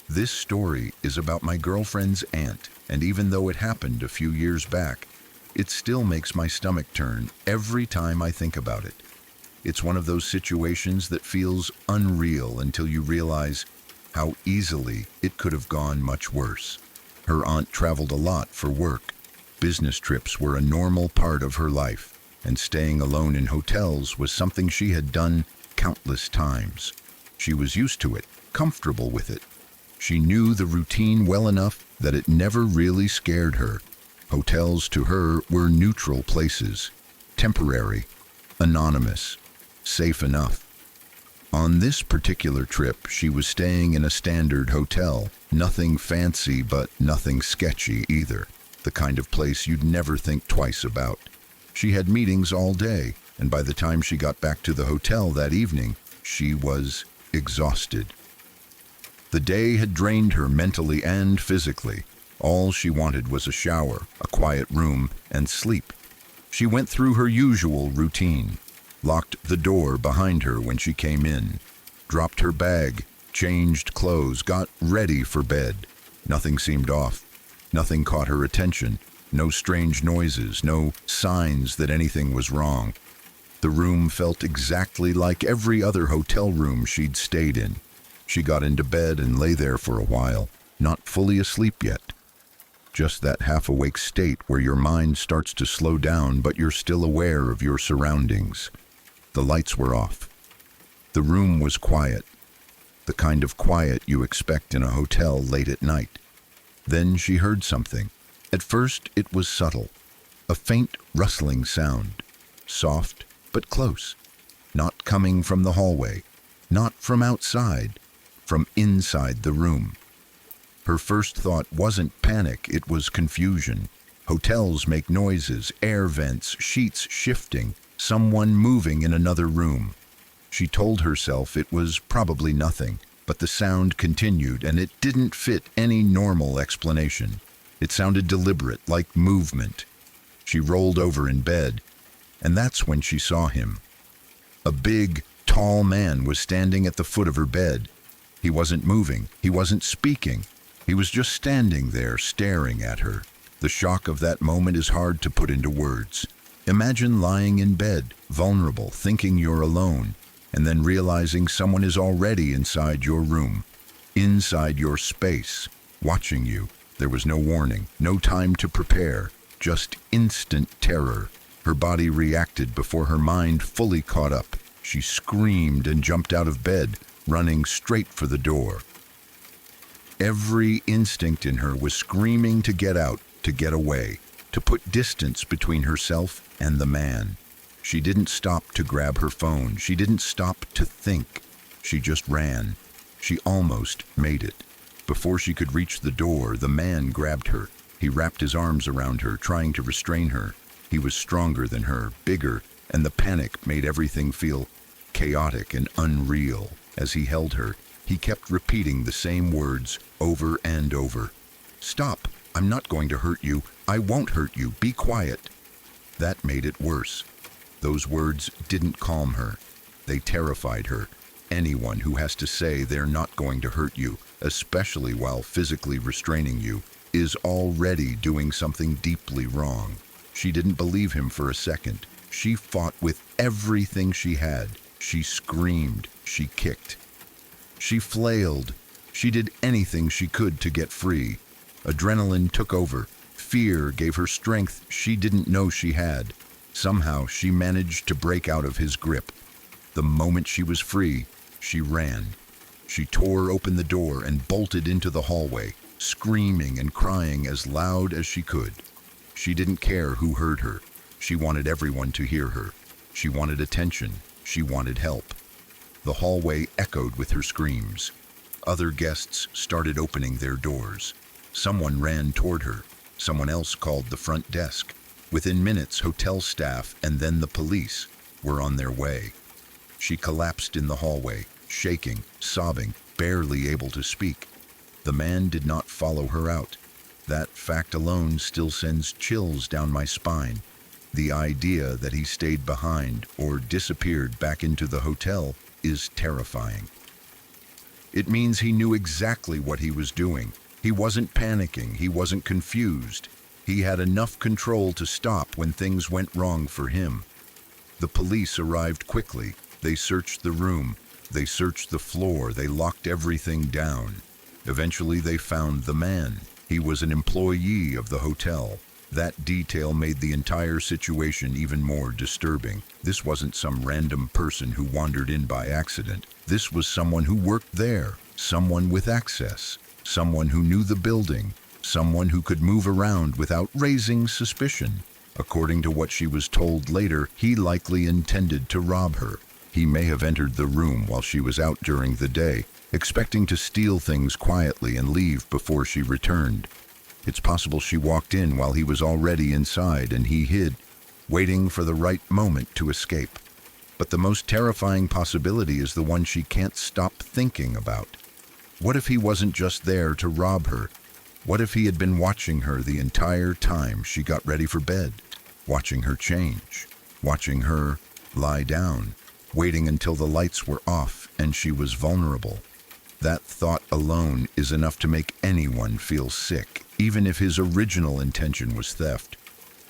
This story is about my girlfriend's aunt, and even though it happened a few years back, it still makes my stomach turn every time I think about it. It's one of those situations that feels unreal until you realize how easily it could have gone much worse. Her aunt traveled a lot for work. Business trips were a normal part of her life, and staying alone in hotels was something she had done countless times. She was used to it, comfortable with it. She knew the routine well enough that it never really scared her. Hotels to her were neutral places, temporary, anonymous, safe enough. On this particular trip, she was staying in a standard hotel, nothing fancy but nothing sketchy either, the kind of place you'd never think twice about. She had meetings all day, and by the time she got back to the hotel that evening, she was exhausted. The day had drained her mentally and physically. All she wanted was a shower, a quiet room, and sleep. She went through her usual routine, locked the door behind her when she came in, dropped her bag, changed clothes, got ready for bed. Nothing seemed off. Nothing caught her attention. No strange noises, no signs that anything was wrong. The room felt exactly like every other hotel room she'd stayed in. She got into bed and lay there for a while, not fully asleep yet. Just that half-awake state where your mind starts to slow down but you're still aware of your surroundings. The lights were off. The room was quiet, the kind of quiet you expect in a hotel late at night. Then she heard something. At first it was subtle, a faint rustling sound, soft but close, not coming from the hallway, not from outside, from inside the room. Her first thought wasn't panic, it was confusion. Hotels make noises, air vents, sheets shifting, someone moving in another room. She told herself it was probably nothing, but the sound continued and it didn't fit any normal explanation. It sounded deliberate, like movement. She rolled over in bed, and that's when she saw him. A big, tall man was standing at the foot of her bed. He wasn't moving, he wasn't speaking. He was just standing there, staring at her. The shock of that moment is hard to put into words. Imagine lying in bed, vulnerable, thinking you're alone, and then realizing someone is already inside your room, inside your space, watching you. There was no warning, no time to prepare, just instant terror. Her body reacted before her mind fully caught up. She screamed and jumped out of bed, running straight for the door. Every instinct in her was screaming to get out, to get away, to put distance between herself and the man. She didn't stop to grab her phone. She didn't stop to think. She just ran. She almost made it. Before she could reach the door, the man grabbed her. He wrapped his arms around her, trying to restrain her. He was stronger than her, bigger, and the panic made everything feel chaotic and unreal. As he held her, he kept repeating the same words over and over. "Stop! I'm not going to hurt you. I won't hurt you. Be quiet." That made it worse. Those words didn't calm her. They terrified her. Anyone who has to say they're not going to hurt you, especially while physically restraining you, is already doing something deeply wrong. She didn't believe him for a second. She fought with everything she had. She screamed. She kicked. She flailed. She did anything she could to get free. Adrenaline took over. Fear gave her strength she didn't know she had. Somehow she managed to break out of his grip. The moment she was free, she ran. She tore open the door and bolted into the hallway, screaming and crying as loud as she could. She didn't care who heard her. She wanted everyone to hear her. She wanted attention. She wanted help. The hallway echoed with her screams. Other guests started opening their doors. Someone ran toward her. Someone else called the front desk. Within minutes, hotel staff and then the police were on their way. She collapsed in the hallway, shaking, sobbing, barely able to speak. The man did not follow her out. That fact alone still sends chills down my spine. The idea that he stayed behind or disappeared back into the hotel is terrifying. It means he knew exactly what he was doing. He wasn't panicking. He wasn't confused. He had enough control to stop when things went wrong for him. The police arrived quickly. They searched the room. They searched the floor. They locked everything down. Eventually, they found the man. He was an employee of the hotel. That detail made the entire situation even more disturbing. This wasn't some random person who wandered in by accident. This was someone who worked there, someone with access, someone who knew the building, someone who could move around without raising suspicion. According to what she was told later, he likely intended to rob her. He may have entered the room while she was out during the day, expecting to steal things quietly and leave before she returned. It's possible she walked in while he was already inside and he hid, waiting for the right moment to escape. But the most terrifying possibility is the one she can't stop thinking about. What if he wasn't just there to rob her? What if he had been watching her the entire time she got ready for bed, watching her change, watching her lie down, waiting until the lights were off and she was vulnerable? That thought alone is enough to make anyone feel sick, even if his original intention was theft.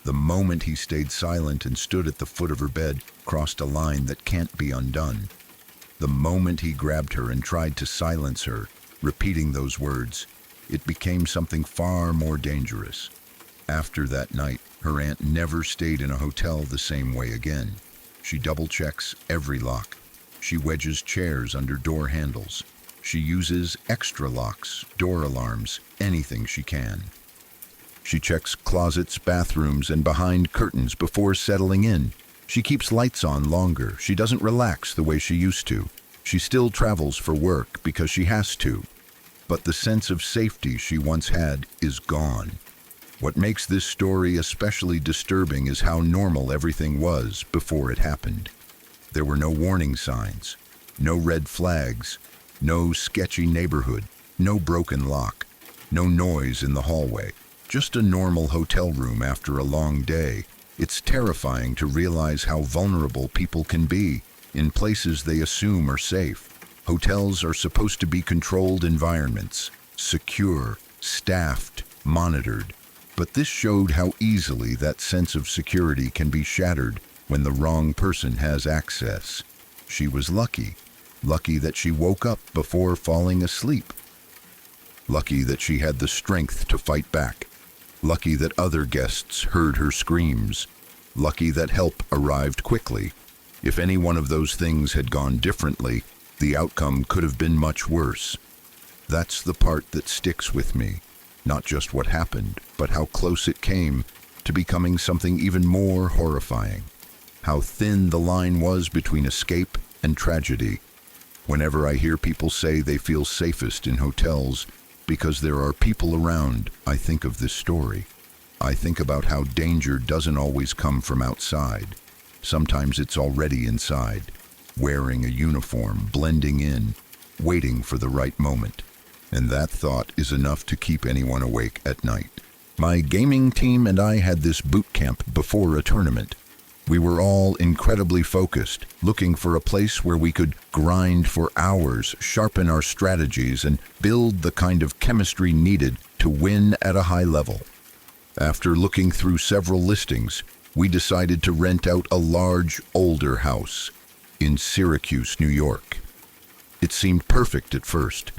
The moment he stayed silent and stood at the foot of her bed crossed a line that can't be undone. The moment he grabbed her and tried to silence her, repeating those words, it became something far more dangerous. After that night, her aunt never stayed in a hotel the same way again. She double-checks every lock. She wedges chairs under door handles. She uses extra locks, door alarms, anything she can. She checks closets, bathrooms, and behind curtains before settling in. She keeps lights on longer. She doesn't relax the way she used to. She still travels for work because she has to. But the sense of safety she once had is gone. What makes this story especially disturbing is how normal everything was before it happened. There were no warning signs, no red flags, no sketchy neighborhood, no broken lock, no noise in the hallway, just a normal hotel room after a long day. It's terrifying to realize how vulnerable people can be in places they assume are safe. Hotels are supposed to be controlled environments, secure, staffed, monitored. But this showed how easily that sense of security can be shattered when the wrong person has access. She was lucky that she woke up before falling asleep. Lucky that she had the strength to fight back. Lucky that other guests heard her screams. Lucky that help arrived quickly. If any one of those things had gone differently, the outcome could have been much worse. That's the part that sticks with me. Not just what happened, but how close it came to becoming something even more horrifying. How thin the line was between escape and tragedy. Whenever I hear people say they feel safest in hotels because there are people around, I think of this story. I think about how danger doesn't always come from outside. Sometimes it's already inside, wearing a uniform, blending in, waiting for the right moment. And that thought is enough to keep anyone awake at night. My gaming team and I had this boot camp before a tournament. We were all incredibly focused, looking for a place where we could grind for hours, sharpen our strategies, and build the kind of chemistry needed to win at a high level. After looking through several listings, we decided to rent out a large, older house in Syracuse, New York. It seemed perfect at first.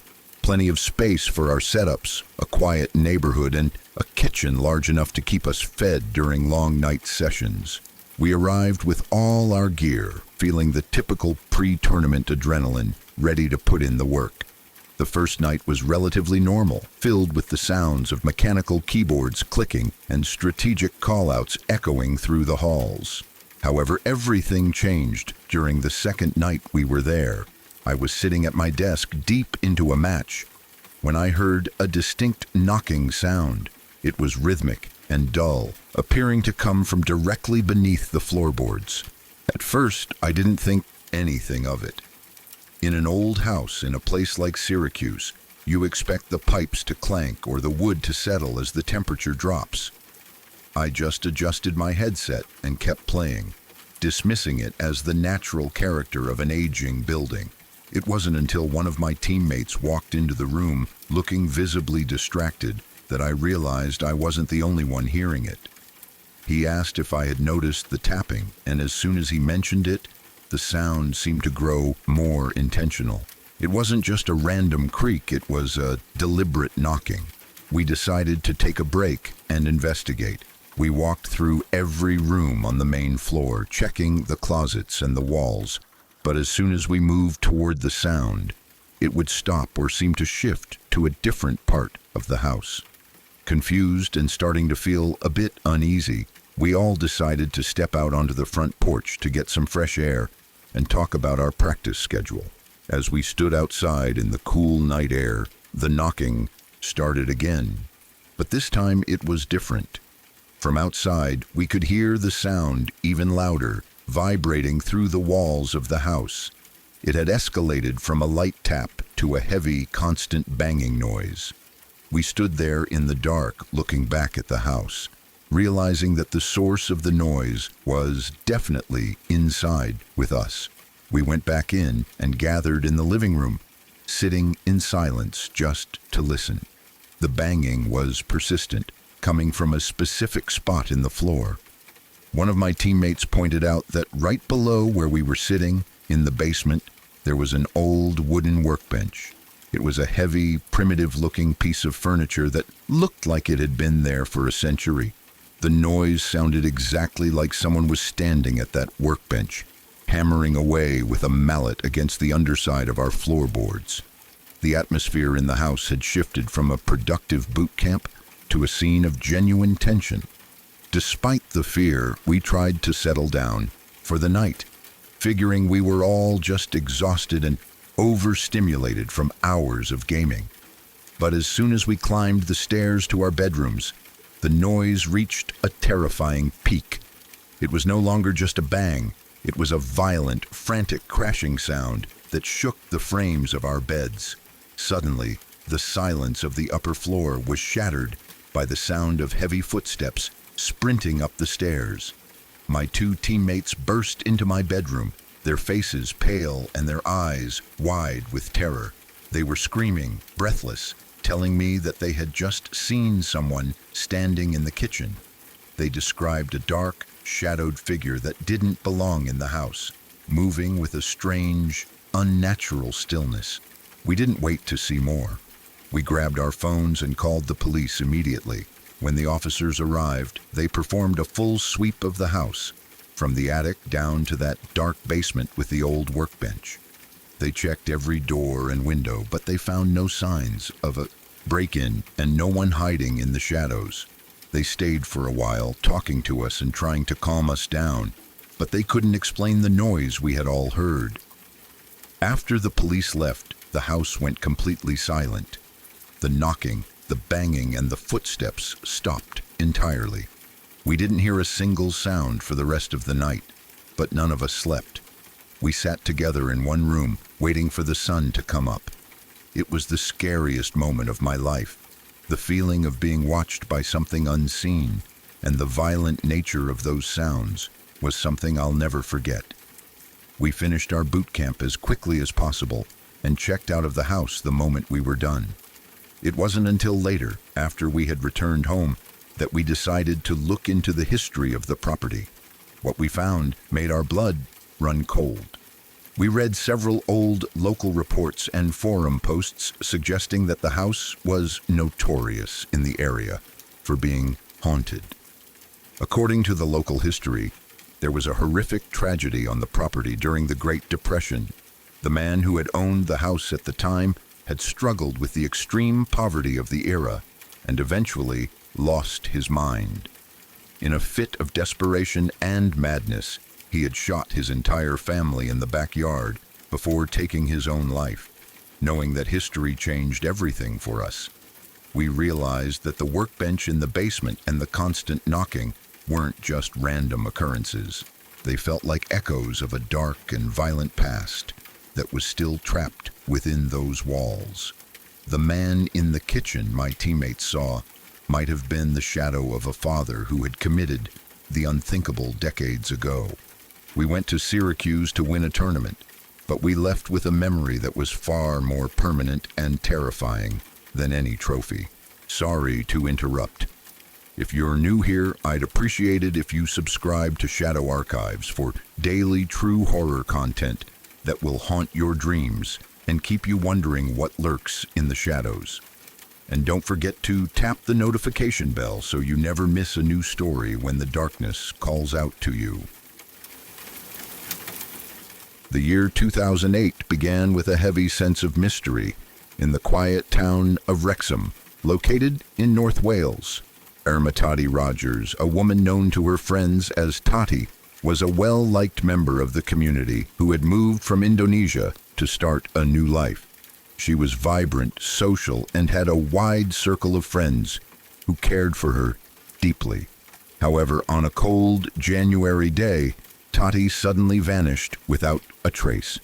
Plenty of space for our setups, a quiet neighborhood, and a kitchen large enough to keep us fed during long night sessions. We arrived with all our gear, feeling the typical pre-tournament adrenaline, ready to put in the work. The first night was relatively normal, filled with the sounds of mechanical keyboards clicking and strategic call-outs echoing through the halls. However, everything changed during the second night we were there. I was sitting at my desk deep into a match when I heard a distinct knocking sound. It was rhythmic and dull, appearing to come from directly beneath the floorboards. At first, I didn't think anything of it. In an old house in a place like Syracuse, you expect the pipes to clank or the wood to settle as the temperature drops. I just adjusted my headset and kept playing, dismissing it as the natural character of an aging building. It wasn't until one of my teammates walked into the room, looking visibly distracted, that I realized I wasn't the only one hearing it. He asked if I had noticed the tapping, and as soon as he mentioned it, the sound seemed to grow more intentional. It wasn't just a random creak, it was a deliberate knocking. We decided to take a break and investigate. We walked through every room on the main floor, checking the closets and the walls. But as soon as we moved toward the sound, it would stop or seem to shift to a different part of the house. Confused and starting to feel a bit uneasy, we all decided to step out onto the front porch to get some fresh air and talk about our practice schedule. As we stood outside in the cool night air, the knocking started again. But this time it was different. From outside, we could hear the sound even louder, vibrating through the walls of the house. It had escalated from a light tap to a heavy, constant banging noise. We stood there in the dark, looking back at the house, realizing that the source of the noise was definitely inside with us. We went back in and gathered in the living room, sitting in silence just to listen. The banging was persistent, coming from a specific spot in the floor. One of my teammates pointed out that right below where we were sitting, in the basement, there was an old wooden workbench. It was a heavy, primitive-looking piece of furniture that looked like it had been there for a century. The noise sounded exactly like someone was standing at that workbench, hammering away with a mallet against the underside of our floorboards. The atmosphere in the house had shifted from a productive boot camp to a scene of genuine tension. Despite the fear, we tried to settle down for the night, figuring we were all just exhausted and overstimulated from hours of gaming. But as soon as we climbed the stairs to our bedrooms, the noise reached a terrifying peak. It was no longer just a bang, it was a violent, frantic crashing sound that shook the frames of our beds. Suddenly, the silence of the upper floor was shattered by the sound of heavy footsteps sprinting up the stairs. My two teammates burst into my bedroom, their faces pale and their eyes wide with terror. They were screaming, breathless, telling me that they had just seen someone standing in the kitchen. They described a dark, shadowed figure that didn't belong in the house, moving with a strange, unnatural stillness. We didn't wait to see more. We grabbed our phones and called the police immediately. When the officers arrived, they performed a full sweep of the house, from the attic down to that dark basement with the old workbench. They checked every door and window, but they found no signs of a break-in and no one hiding in the shadows. They stayed for a while, talking to us and trying to calm us down, but they couldn't explain the noise we had all heard. After the police left, the house went completely silent. The knocking, the banging, and the footsteps stopped entirely. We didn't hear a single sound for the rest of the night, but none of us slept. We sat together in one room, waiting for the sun to come up. It was the scariest moment of my life. The feeling of being watched by something unseen, and the violent nature of those sounds, was something I'll never forget. We finished our boot camp as quickly as possible and checked out of the house the moment we were done. It wasn't until later, after we had returned home, that we decided to look into the history of the property. What we found made our blood run cold. We read several old local reports and forum posts suggesting that the house was notorious in the area for being haunted. According to the local history, there was a horrific tragedy on the property during the Great Depression. The man who had owned the house at the time had struggled with the extreme poverty of the era and eventually lost his mind. In a fit of desperation and madness, he had shot his entire family in the backyard before taking his own life. Knowing that history changed everything for us, we realized that the workbench in the basement and the constant knocking weren't just random occurrences. They felt like echoes of a dark and violent past that was still trapped within those walls. The man in the kitchen my teammates saw might have been the shadow of a father who had committed the unthinkable decades ago. We went to Syracuse to win a tournament, but we left with a memory that was far more permanent and terrifying than any trophy. Sorry to interrupt. If you're new here, I'd appreciate it if you subscribe to Shadow Archives for daily true horror content that will haunt your dreams and keep you wondering what lurks in the shadows. And don't forget to tap the notification bell so you never miss a new story when the darkness calls out to you. The year 2008 began with a heavy sense of mystery in the quiet town of Wrexham, located in North Wales. Irma Tati Rogers, a woman known to her friends as Tati, was a well-liked member of the community who had moved from Indonesia to start a new life. She was vibrant, social, and had a wide circle of friends who cared for her deeply. However, on a cold January day, Tati suddenly vanished without a trace.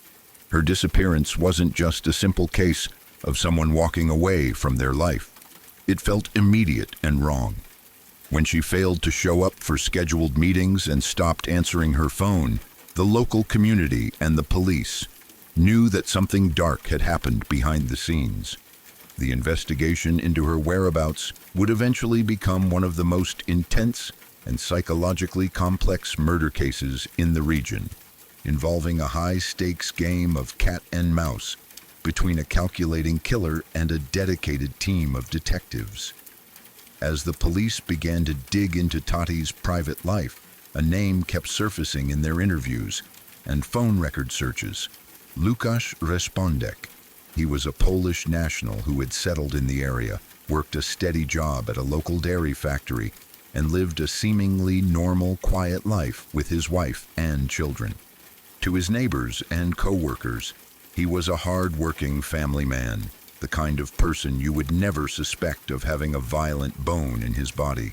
Her disappearance wasn't just a simple case of someone walking away from their life. It felt immediate and wrong. When she failed to show up for scheduled meetings and stopped answering her phone, the local community and the police knew that something dark had happened behind the scenes. The investigation into her whereabouts would eventually become one of the most intense and psychologically complex murder cases in the region, involving a high-stakes game of cat and mouse between a calculating killer and a dedicated team of detectives. As the police began to dig into Tati's private life, a name kept surfacing in their interviews and phone record searches: Łukasz Respondek. He was a Polish national who had settled in the area, worked a steady job at a local dairy factory, and lived a seemingly normal, quiet life with his wife and children. To his neighbors and co-workers, he was a hard-working family man, the kind of person you would never suspect of having a violent bone in his body.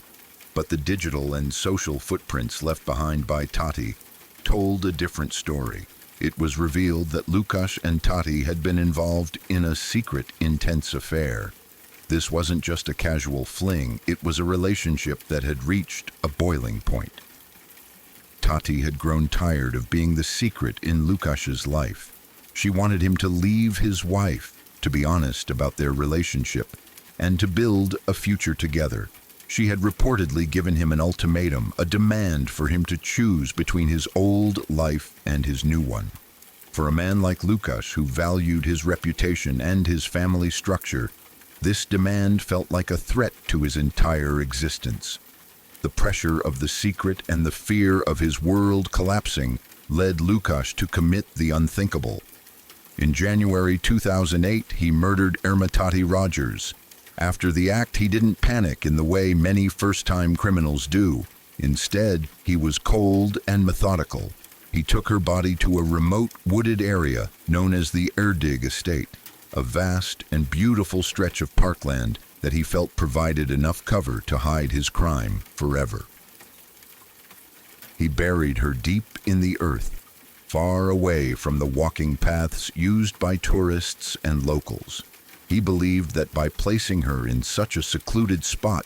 But the digital and social footprints left behind by Tati told a different story. It was revealed that Łukasz and Tati had been involved in a secret, intense affair. This wasn't just a casual fling, it was a relationship that had reached a boiling point. Tati had grown tired of being the secret in Łukasz's life. She wanted him to leave his wife, to be honest about their relationship, and to build a future together. She had reportedly given him an ultimatum, a demand for him to choose between his old life and his new one. For a man like Łukasz, who valued his reputation and his family structure, this demand felt like a threat to his entire existence. The pressure of the secret and the fear of his world collapsing led Łukasz to commit the unthinkable. In January 2008, he murdered Irma Tati Rogers. After the act, he didn't panic in the way many first-time criminals do. Instead, he was cold and methodical. He took her body to a remote wooded area known as the Erdig Estate, a vast and beautiful stretch of parkland that he felt provided enough cover to hide his crime forever. He buried her deep in the earth, far away from the walking paths used by tourists and locals. He believed that by placing her in such a secluded spot,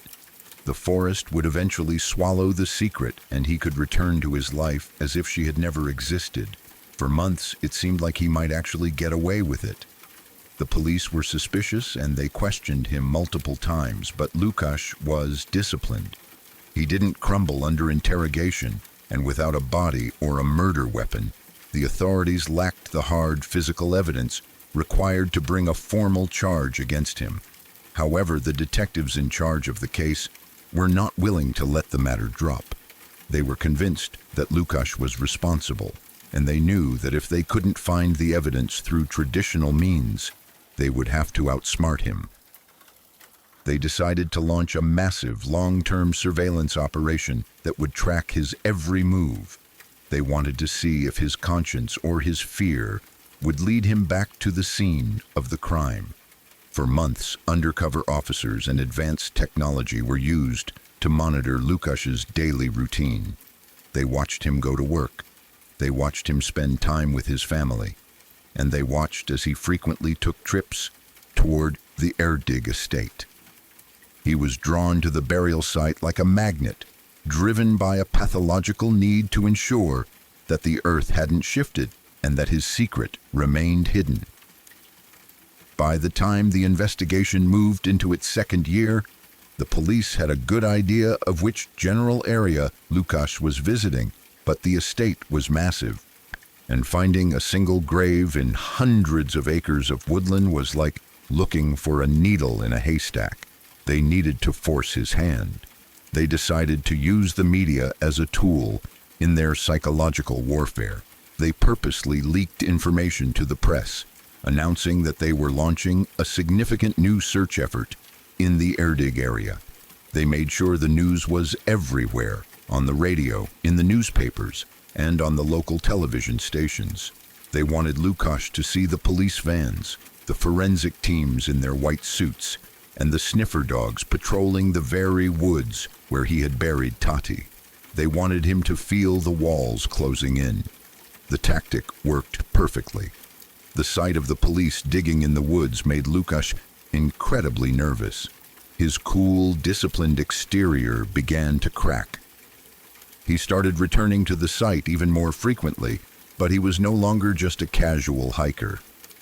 the forest would eventually swallow the secret and he could return to his life as if she had never existed. For months, it seemed like he might actually get away with it. The police were suspicious and they questioned him multiple times, but Lukasz was disciplined. He didn't crumble under interrogation, and without a body or a murder weapon, the authorities lacked the hard physical evidence required to bring a formal charge against him. However, the detectives in charge of the case were not willing to let the matter drop. They were convinced that Lukasz was responsible, and they knew that if they couldn't find the evidence through traditional means, they would have to outsmart him. They decided to launch a massive, long-term surveillance operation that would track his every move. They wanted to see if his conscience or his fear would lead him back to the scene of the crime. For months, undercover officers and advanced technology were used to monitor Lukasz's daily routine. They watched him go to work. They watched him spend time with his family. And they watched as he frequently took trips toward the Erdig estate. He was drawn to the burial site like a magnet, driven by a pathological need to ensure that the earth hadn't shifted and that his secret remained hidden. By the time the investigation moved into its second year, the police had a good idea of which general area Lukasz was visiting, but the estate was massive, and finding a single grave in hundreds of acres of woodland was like looking for a needle in a haystack. They needed to force his hand. They decided to use the media as a tool in their psychological warfare. They purposely leaked information to the press, announcing that they were launching a significant new search effort in the Erdig area. They made sure the news was everywhere, on the radio, in the newspapers, and on the local television stations. They wanted Lukasz to see the police vans, the forensic teams in their white suits, and the sniffer dogs patrolling the very woods where he had buried Tati. They wanted him to feel the walls closing in. The tactic worked perfectly. The sight of the police digging in the woods made Lukasz incredibly nervous. His cool, disciplined exterior began to crack. He started returning to the site even more frequently, but he was no longer just a casual hiker.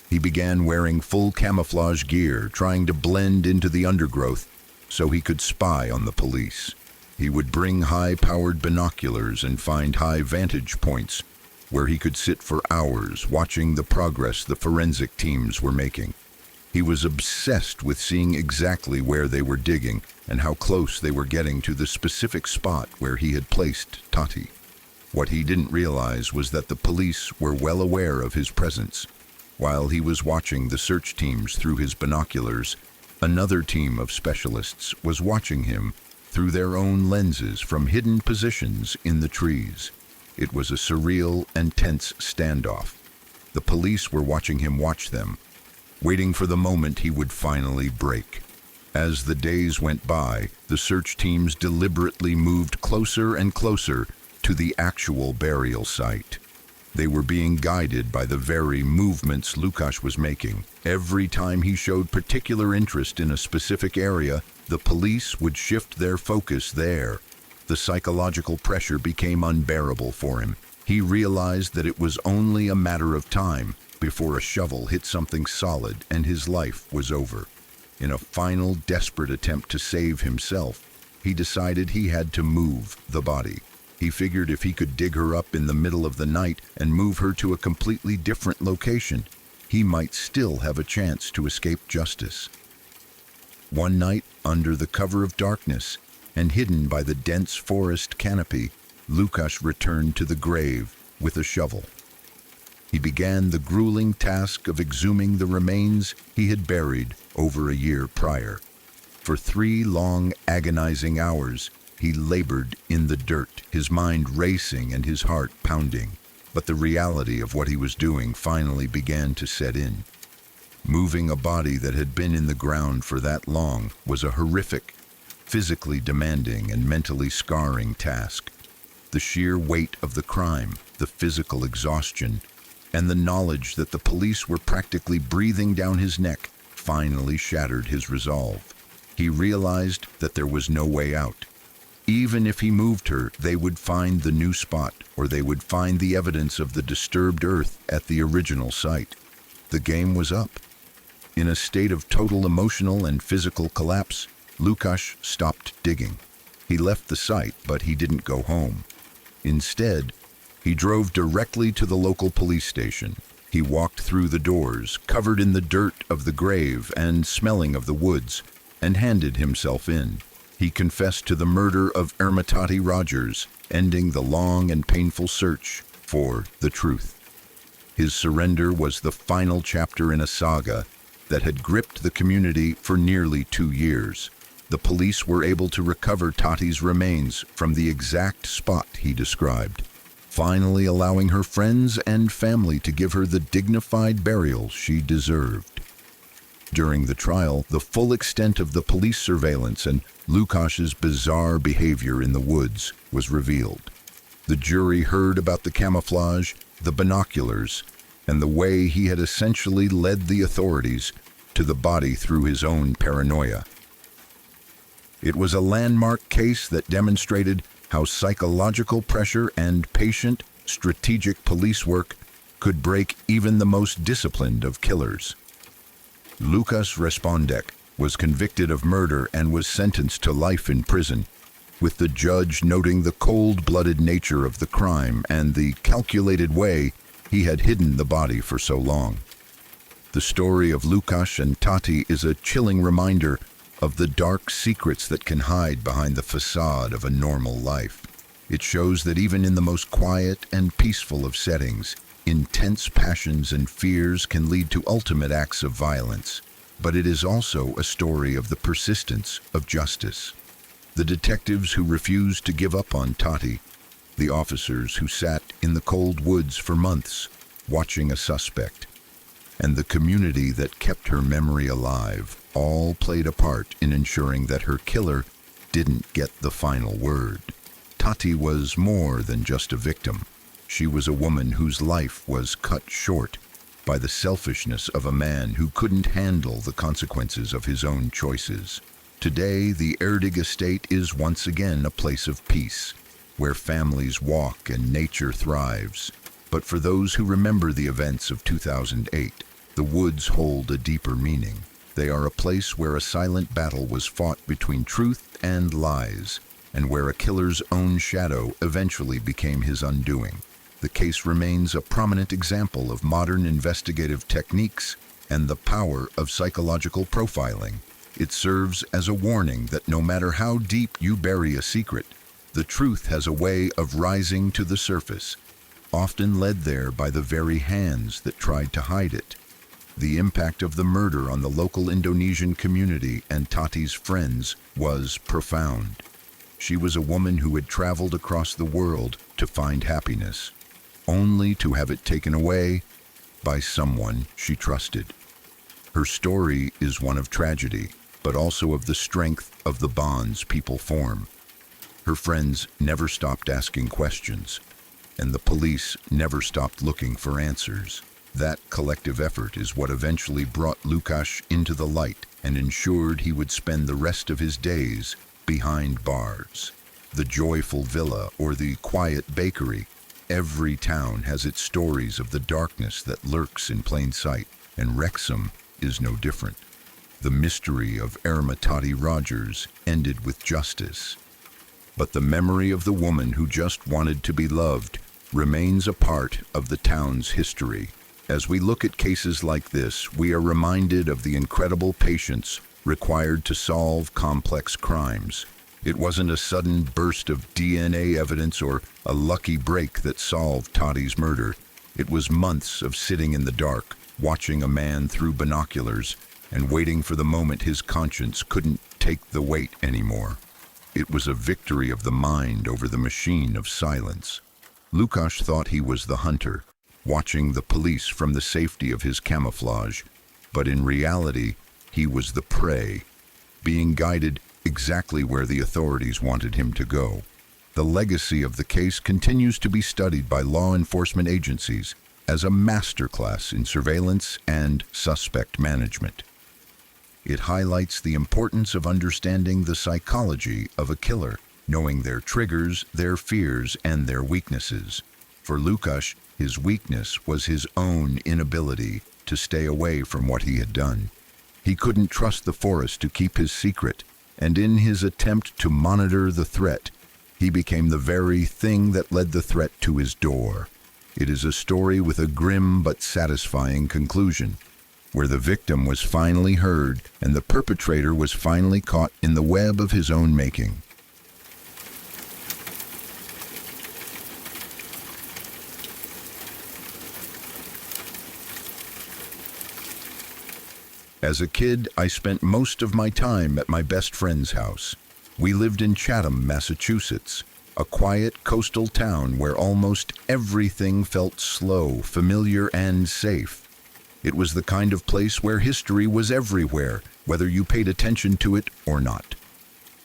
He began wearing full camouflage gear, trying to blend into the undergrowth so he could spy on the police. He would bring high-powered binoculars and find high vantage points where he could sit for hours watching the progress the forensic teams were making. He was obsessed with seeing exactly where they were digging and how close they were getting to the specific spot where he had placed Tati. What he didn't realize was that the police were well aware of his presence. While he was watching the search teams through his binoculars, another team of specialists was watching him through their own lenses from hidden positions in the trees. It was a surreal and tense standoff. The police were watching him watch them, waiting for the moment he would finally break. As the days went by, the search teams deliberately moved closer and closer to the actual burial site. They were being guided by the very movements Lukasz was making. Every time he showed particular interest in a specific area, the police would shift their focus there. The psychological pressure became unbearable for him. He realized that it was only a matter of time before a shovel hit something solid and his life was over. In a final, desperate attempt to save himself, he decided he had to move the body. He figured if he could dig her up in the middle of the night and move her to a completely different location, he might still have a chance to escape justice. One night, under the cover of darkness and hidden by the dense forest canopy, Lukasz returned to the grave with a shovel. He began the grueling task of exhuming the remains he had buried over a year prior. For 3 long, agonizing hours, he labored in the dirt, his mind racing and his heart pounding. But the reality of what he was doing finally began to set in. Moving a body that had been in the ground for that long was a horrific, physically demanding and mentally scarring task. The sheer weight of the crime, the physical exhaustion, and the knowledge that the police were practically breathing down his neck finally shattered his resolve. He realized that there was no way out. Even if he moved her, they would find the new spot, or they would find the evidence of the disturbed earth at the original site. The game was up. In a state of total emotional and physical collapse, Lukasz stopped digging. He left the site, but he didn't go home. Instead, he drove directly to the local police station. He walked through the doors, covered in the dirt of the grave and smelling of the woods, and handed himself in. He confessed to the murder of Ermitati Rogers, ending the long and painful search for the truth. His surrender was the final chapter in a saga that had gripped the community for nearly 2 years. The police were able to recover Tati's remains from the exact spot he described, finally allowing her friends and family to give her the dignified burial she deserved. During the trial, the full extent of the police surveillance and Lukasz's bizarre behavior in the woods was revealed. The jury heard about the camouflage, the binoculars, and the way he had essentially led the authorities to the body through his own paranoia. It was a landmark case that demonstrated how psychological pressure and patient, strategic police work could break even the most disciplined of killers. Lukasz Respondek was convicted of murder and was sentenced to life in prison, with the judge noting the cold-blooded nature of the crime and the calculated way he had hidden the body for so long. The story of Lukasz and Tati is a chilling reminder of the dark secrets that can hide behind the facade of a normal life. It shows that even in the most quiet and peaceful of settings, intense passions and fears can lead to ultimate acts of violence. But it is also a story of the persistence of justice. The detectives who refused to give up on Tati, the officers who sat in the cold woods for months, watching a suspect, and the community that kept her memory alive, all played a part in ensuring that her killer didn't get the final word. Tati was more than just a victim. She was a woman whose life was cut short by the selfishness of a man who couldn't handle the consequences of his own choices. Today, the Erdig estate is once again a place of peace, where families walk and nature thrives. But for those who remember the events of 2008, the woods hold a deeper meaning. They are a place where a silent battle was fought between truth and lies, and where a killer's own shadow eventually became his undoing. The case remains a prominent example of modern investigative techniques and the power of psychological profiling. It serves as a warning that no matter how deep you bury a secret, the truth has a way of rising to the surface, often led there by the very hands that tried to hide it. The impact of the murder on the local Indonesian community and Tati's friends was profound. She was a woman who had traveled across the world to find happiness, only to have it taken away by someone she trusted. Her story is one of tragedy, but also of the strength of the bonds people form. Her friends never stopped asking questions, and the police never stopped looking for answers. That collective effort is what eventually brought Lukasz into the light and ensured he would spend the rest of his days behind bars. The joyful villa or the quiet bakery, every town has its stories of the darkness that lurks in plain sight, and Wrexham is no different. The mystery of Ermitati Rogers ended with justice, but the memory of the woman who just wanted to be loved remains a part of the town's history. As we look at cases like this, we are reminded of the incredible patience required to solve complex crimes. It wasn't a sudden burst of DNA evidence or a lucky break that solved Tati's murder. It was months of sitting in the dark, watching a man through binoculars, and waiting for the moment his conscience couldn't take the weight anymore. It was a victory of the mind over the machine of silence. Lukasz thought he was the hunter, watching the police from the safety of his camouflage, But in reality, he was the prey, being guided exactly where the authorities wanted him to go. The legacy of the case continues to be studied by law enforcement agencies as a masterclass in surveillance and suspect management. It highlights the importance of understanding the psychology of a killer, knowing their triggers, their fears, and their weaknesses. For Lukasz, his weakness was his own inability to stay away from what he had done. He couldn't trust the forest to keep his secret, and in his attempt to monitor the threat, he became the very thing that led the threat to his door. It is a story with a grim but satisfying conclusion, where the victim was finally heard and the perpetrator was finally caught in the web of his own making. As a kid, I spent most of my time at my best friend's house. We lived in Chatham, Massachusetts, a quiet coastal town where almost everything felt slow, familiar, and safe. It was the kind of place where history was everywhere, whether you paid attention to it or not.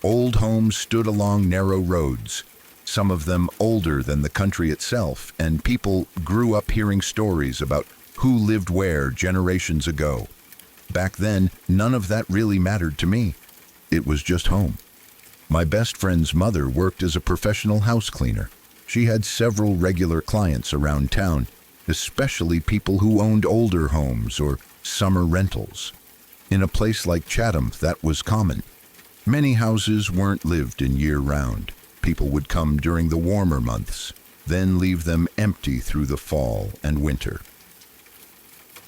Old homes stood along narrow roads, some of them older than the country itself, and people grew up hearing stories about who lived where generations ago. Back then, none of that really mattered to me. It was just home. My best friend's mother worked as a professional house cleaner. She had several regular clients around town, especially people who owned older homes or summer rentals. In a place like Chatham, that was common. Many houses weren't lived in year-round. People would come during the warmer months, then leave them empty through the fall and winter.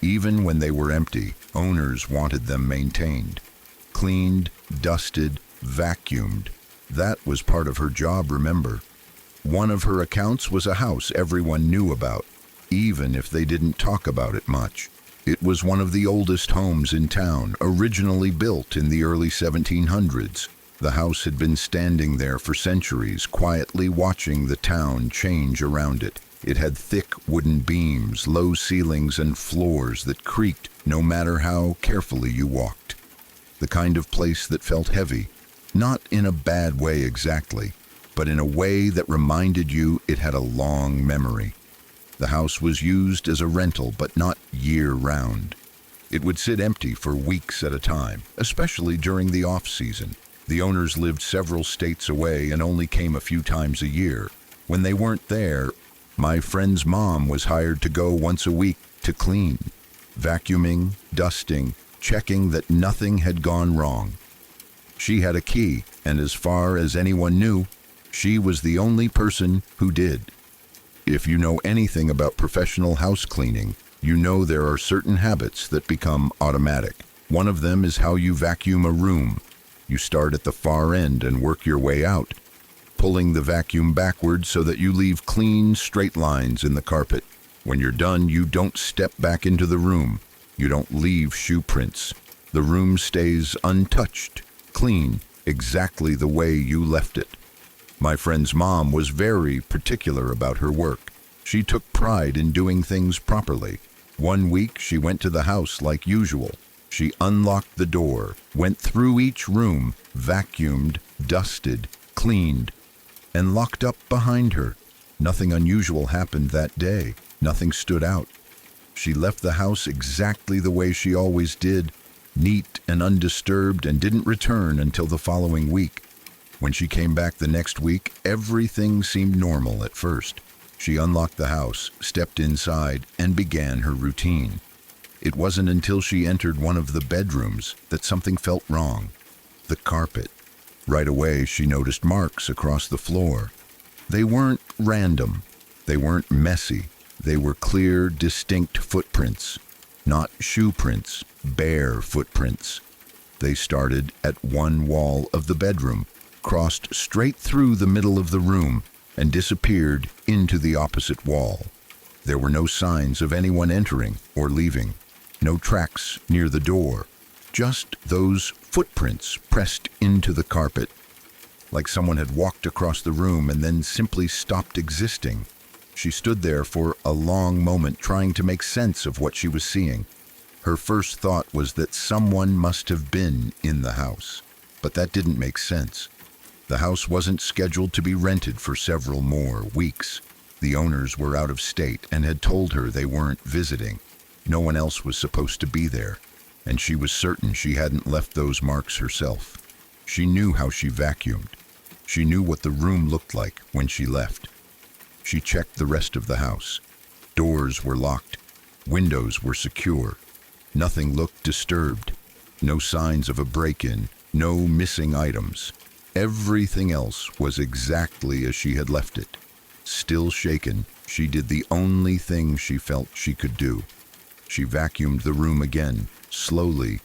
Even when they were empty, owners wanted them maintained. Cleaned, dusted, vacuumed. That was part of her job, remember. One of her accounts was a house everyone knew about, even if they didn't talk about it much. It was one of the oldest homes in town, originally built in the early 1700s. The house had been standing there for centuries, quietly watching the town change around it. It had thick wooden beams, low ceilings, and floors that creaked no matter how carefully you walked. The kind of place that felt heavy, not in a bad way exactly, but in a way that reminded you it had a long memory. The house was used as a rental, but not year-round. It would sit empty for weeks at a time, especially during the off-season. The owners lived several states away and only came a few times a year. When they weren't there, my friend's mom was hired to go once a week to clean, vacuuming, dusting, checking that nothing had gone wrong. She had a key, and as far as anyone knew, she was the only person who did. If you know anything about professional house cleaning, you know there are certain habits that become automatic. One of them is how you vacuum a room. You start at the far end and work your way out, pulling the vacuum backwards so that you leave clean, straight lines in the carpet. When you're done, you don't step back into the room. You don't leave shoe prints. The room stays untouched, clean, exactly the way you left it. My friend's mom was very particular about her work. She took pride in doing things properly. One week, she went to the house like usual. She unlocked the door, went through each room, vacuumed, dusted, cleaned, and locked up behind her. Nothing unusual happened that day. Nothing stood out. She left the house exactly the way she always did, neat and undisturbed, and didn't return until the following week. When she came back the next week, everything seemed normal at first. She unlocked the house, stepped inside, and began her routine. It wasn't until she entered one of the bedrooms that something felt wrong. The carpet. Right away, she noticed marks across the floor. They weren't random. They weren't messy. They were clear, distinct footprints. Not shoe prints, bare footprints. They started at one wall of the bedroom, crossed straight through the middle of the room, and disappeared into the opposite wall. There were no signs of anyone entering or leaving. No tracks near the door. Just those footprints pressed into the carpet, like someone had walked across the room and then simply stopped existing. She stood there for a long moment trying to make sense of what she was seeing. Her first thought was that someone must have been in the house, but that didn't make sense. The house wasn't scheduled to be rented for several more weeks. The owners were out of state and had told her they weren't visiting. No one else was supposed to be there, and she was certain she hadn't left those marks herself. She knew how she vacuumed. She knew what the room looked like when she left. She checked the rest of the house. Doors were locked. Windows were secure. Nothing looked disturbed. No signs of a break-in. No missing items. Everything else was exactly as she had left it. Still shaken, she did the only thing she felt she could do. She vacuumed the room again, slowly,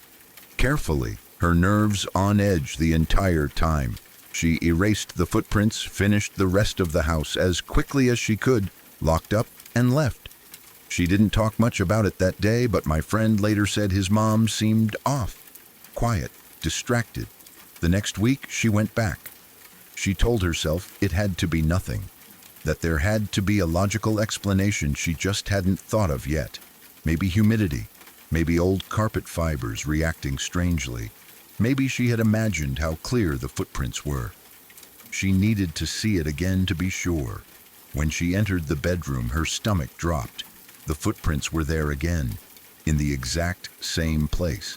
carefully, her nerves on edge the entire time. She erased the footprints, finished the rest of the house as quickly as she could, locked up, and left. She didn't talk much about it that day, but my friend later said his mom seemed off, quiet, distracted. The next week, she went back. She told herself it had to be nothing, that there had to be a logical explanation she just hadn't thought of yet. Maybe humidity, maybe old carpet fibers reacting strangely. Maybe she had imagined how clear the footprints were. She needed to see it again to be sure. When she entered the bedroom, her stomach dropped. The footprints were there again, in the exact same place.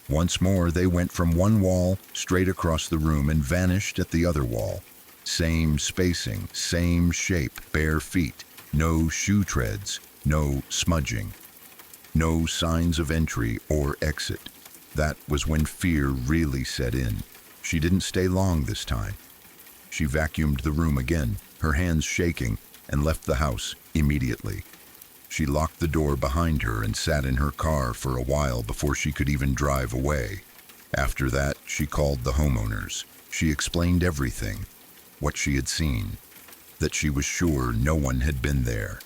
Once more, they went from one wall straight across the room and vanished at the other wall. Same spacing, same shape, bare feet, no shoe treads, no smudging. No signs of entry or exit. That was when fear really set in. She didn't stay long this time. She vacuumed the room again, her hands shaking, and left the house immediately. She locked the door behind her and sat in her car for a while before she could even drive away. After that, she called the homeowners. She explained everything, what she had seen, that she was sure no one had been there,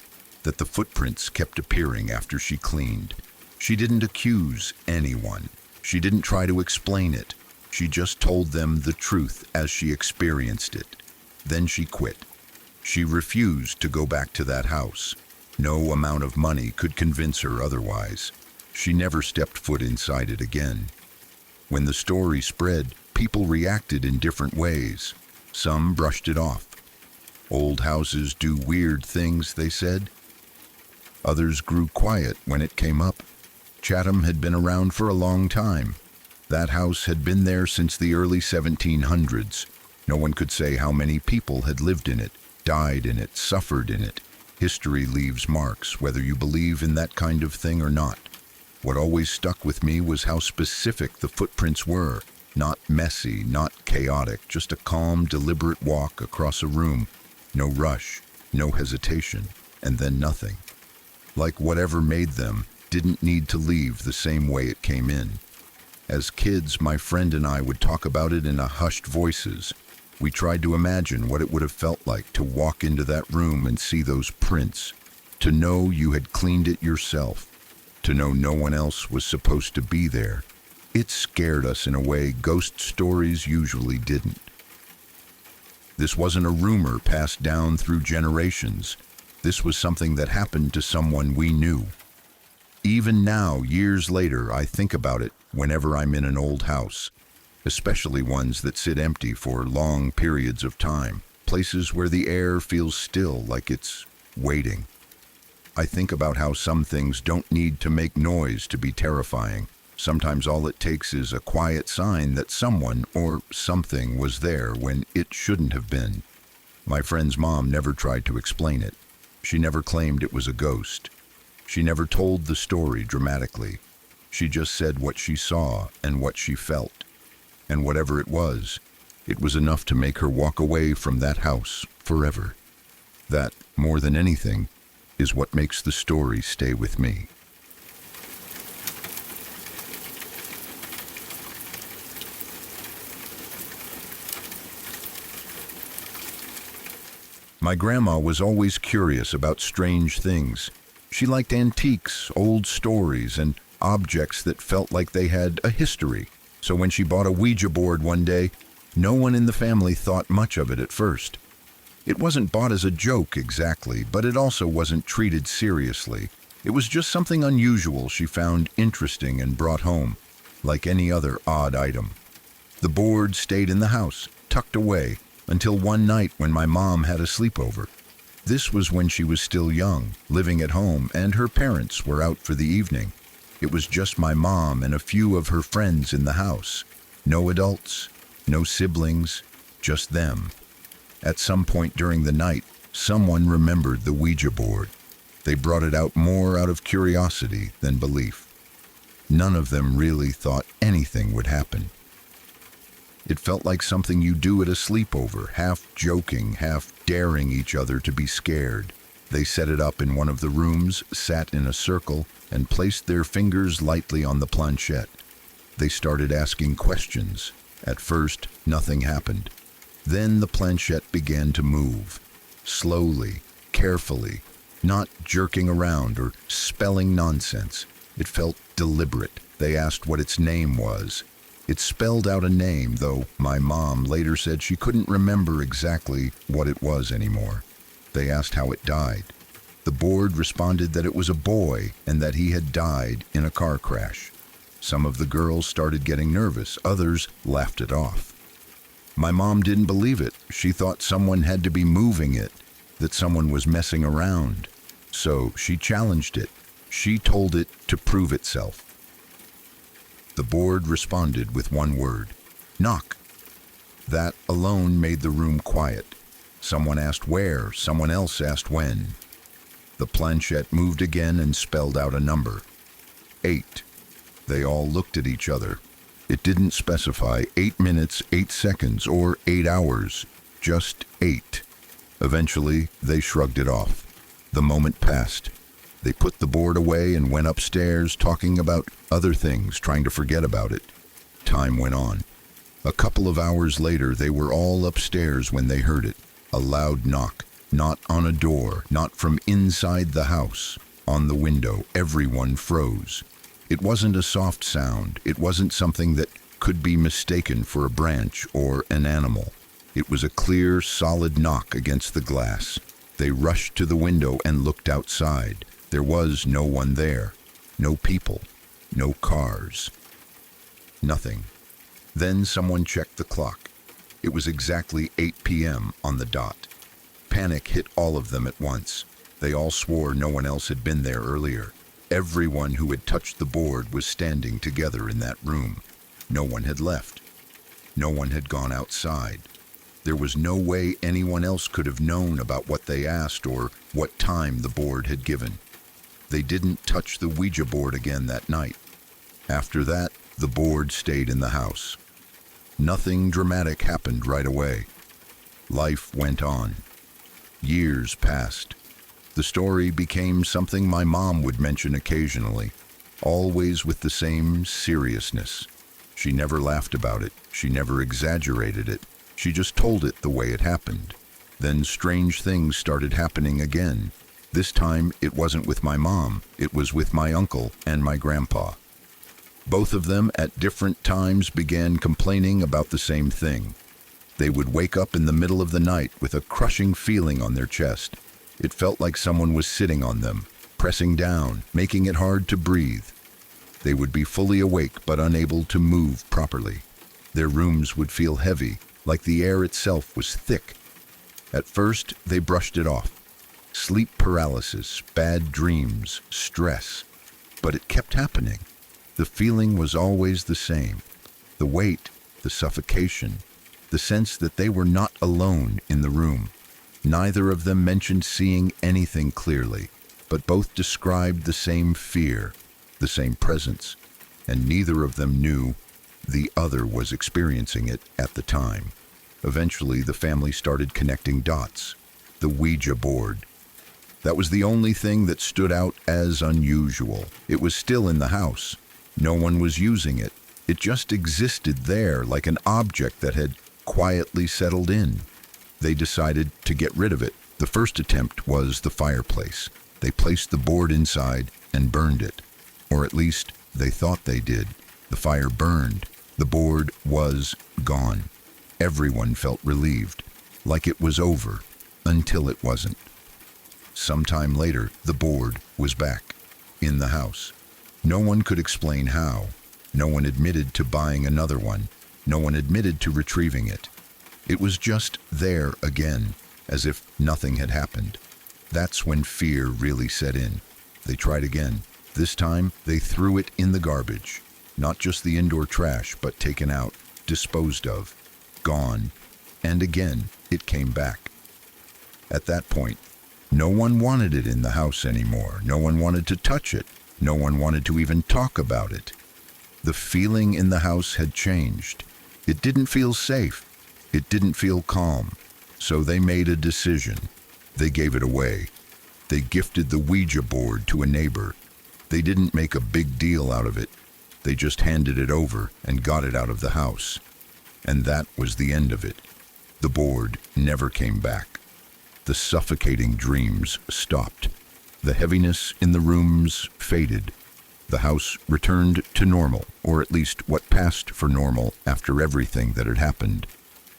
that the footprints kept appearing after she cleaned. She didn't accuse anyone. She didn't try to explain it. She just told them the truth as she experienced it. Then she quit. She refused to go back to that house. No amount of money could convince her otherwise. She never stepped foot inside it again. When the story spread, people reacted in different ways. Some brushed it off. Old houses do weird things, they said. Others grew quiet when it came up. Chatham had been around for a long time. That house had been there since the early 1700s. No one could say how many people had lived in it, died in it, suffered in it. History leaves marks, whether you believe in that kind of thing or not. What always stuck with me was how specific the footprints were. Not messy, not chaotic, just a calm, deliberate walk across a room. No rush, no hesitation, and then nothing. Like whatever made them didn't need to leave the same way it came in. As kids, my friend and I would talk about it in a hushed voices. We tried to imagine what it would have felt like to walk into that room and see those prints, to know you had cleaned it yourself, to know no one else was supposed to be there. It scared us in a way ghost stories usually didn't. This wasn't a rumor passed down through generations. This was something that happened to someone we knew. Even now, years later, I think about it whenever I'm in an old house, especially ones that sit empty for long periods of time, places where the air feels still, like it's waiting. I think about how some things don't need to make noise to be terrifying. Sometimes all it takes is a quiet sign that someone or something was there when it shouldn't have been. My friend's mom never tried to explain it. She never claimed it was a ghost. She never told the story dramatically. She just said what she saw and what she felt. And whatever it was enough to make her walk away from that house forever. That, more than anything, is what makes the story stay with me. My grandma was always curious about strange things. She liked antiques, old stories, and objects that felt like they had a history. So when she bought a Ouija board one day, no one in the family thought much of it at first. It wasn't bought as a joke exactly, but it also wasn't treated seriously. It was just something unusual she found interesting and brought home, like any other odd item. The board stayed in the house, tucked away, until one night when my mom had a sleepover. This was when she was still young, living at home, and her parents were out for the evening. It was just my mom and a few of her friends in the house. No adults, no siblings, just them. At some point during the night, someone remembered the Ouija board. They brought it out more out of curiosity than belief. None of them really thought anything would happen. It felt like something you do at a sleepover, half joking, half daring each other to be scared. They set it up in one of the rooms, sat in a circle, and placed their fingers lightly on the planchette. They started asking questions. At first, nothing happened. Then the planchette began to move, slowly, carefully, not jerking around or spelling nonsense. It felt deliberate. They asked what its name was. It spelled out a name, though my mom later said she couldn't remember exactly what it was anymore. They asked how it died. The board responded that it was a boy and that he had died in a car crash. Some of the girls started getting nervous, others laughed it off. My mom didn't believe it. She thought someone had to be moving it, that someone was messing around. So she challenged it. She told it to prove itself. The board responded with one word: knock. That alone made the room quiet. Someone asked where, someone else asked when. The planchette moved again and spelled out a number: 8. They all looked at each other. It didn't specify 8 minutes, 8 seconds, or 8 hours, just 8. Eventually, they shrugged it off. The moment passed. They put the board away and went upstairs, talking about other things, trying to forget about it. Time went on. A couple of hours later, they were all upstairs when they heard it. A loud knock, not on a door, not from inside the house, on the window. Everyone froze. It wasn't a soft sound. It wasn't something that could be mistaken for a branch or an animal. It was a clear, solid knock against the glass. They rushed to the window and looked outside. There was no one there. No people. No cars. Nothing. Then someone checked the clock. It was exactly 8 p.m. on the dot. Panic hit all of them at once. They all swore no one else had been there earlier. Everyone who had touched the board was standing together in that room. No one had left. No one had gone outside. There was no way anyone else could have known about what they asked or what time the board had given. They didn't touch the Ouija board again that night. After that, the board stayed in the house. Nothing dramatic happened right away. Life went on. Years passed. The story became something my mom would mention occasionally, always with the same seriousness. She never laughed about it. She never exaggerated it. She just told it the way it happened. Then strange things started happening again. This time, it wasn't with my mom. It was with my uncle and my grandpa. Both of them, at different times, began complaining about the same thing. They would wake up in the middle of the night with a crushing feeling on their chest. It felt like someone was sitting on them, pressing down, making it hard to breathe. They would be fully awake but unable to move properly. Their rooms would feel heavy, like the air itself was thick. At first, they brushed it off. Sleep paralysis, bad dreams, stress. But it kept happening. The feeling was always the same. The weight, the suffocation, the sense that they were not alone in the room. Neither of them mentioned seeing anything clearly, but both described the same fear, the same presence, and neither of them knew the other was experiencing it at the time. Eventually, the family started connecting dots. The Ouija board. That was the only thing that stood out as unusual. It was still in the house. No one was using it. It just existed there like an object that had quietly settled in. They decided to get rid of it. The first attempt was the fireplace. They placed the board inside and burned it. Or at least, they thought they did. The fire burned. The board was gone. Everyone felt relieved, like it was over, until it wasn't. Sometime later, the board was back. in the house. No one could explain how. No one admitted to buying another one. No one admitted to retrieving it. It was just there again, as if nothing had happened. That's when fear really set in. They tried again. This time, they threw it in the garbage. Not just the indoor trash, but taken out, disposed of, gone. And again, it came back. At that point, no one wanted it in the house anymore. No one wanted to touch it. No one wanted to even talk about it. The feeling in the house had changed. It didn't feel safe. It didn't feel calm. So they made a decision. They gave it away. They gifted the Ouija board to a neighbor. They didn't make a big deal out of it. They just handed it over and got it out of the house. And that was the end of it. The board never came back. The suffocating dreams stopped. The heaviness in the rooms faded. The house returned to normal, or at least what passed for normal after everything that had happened.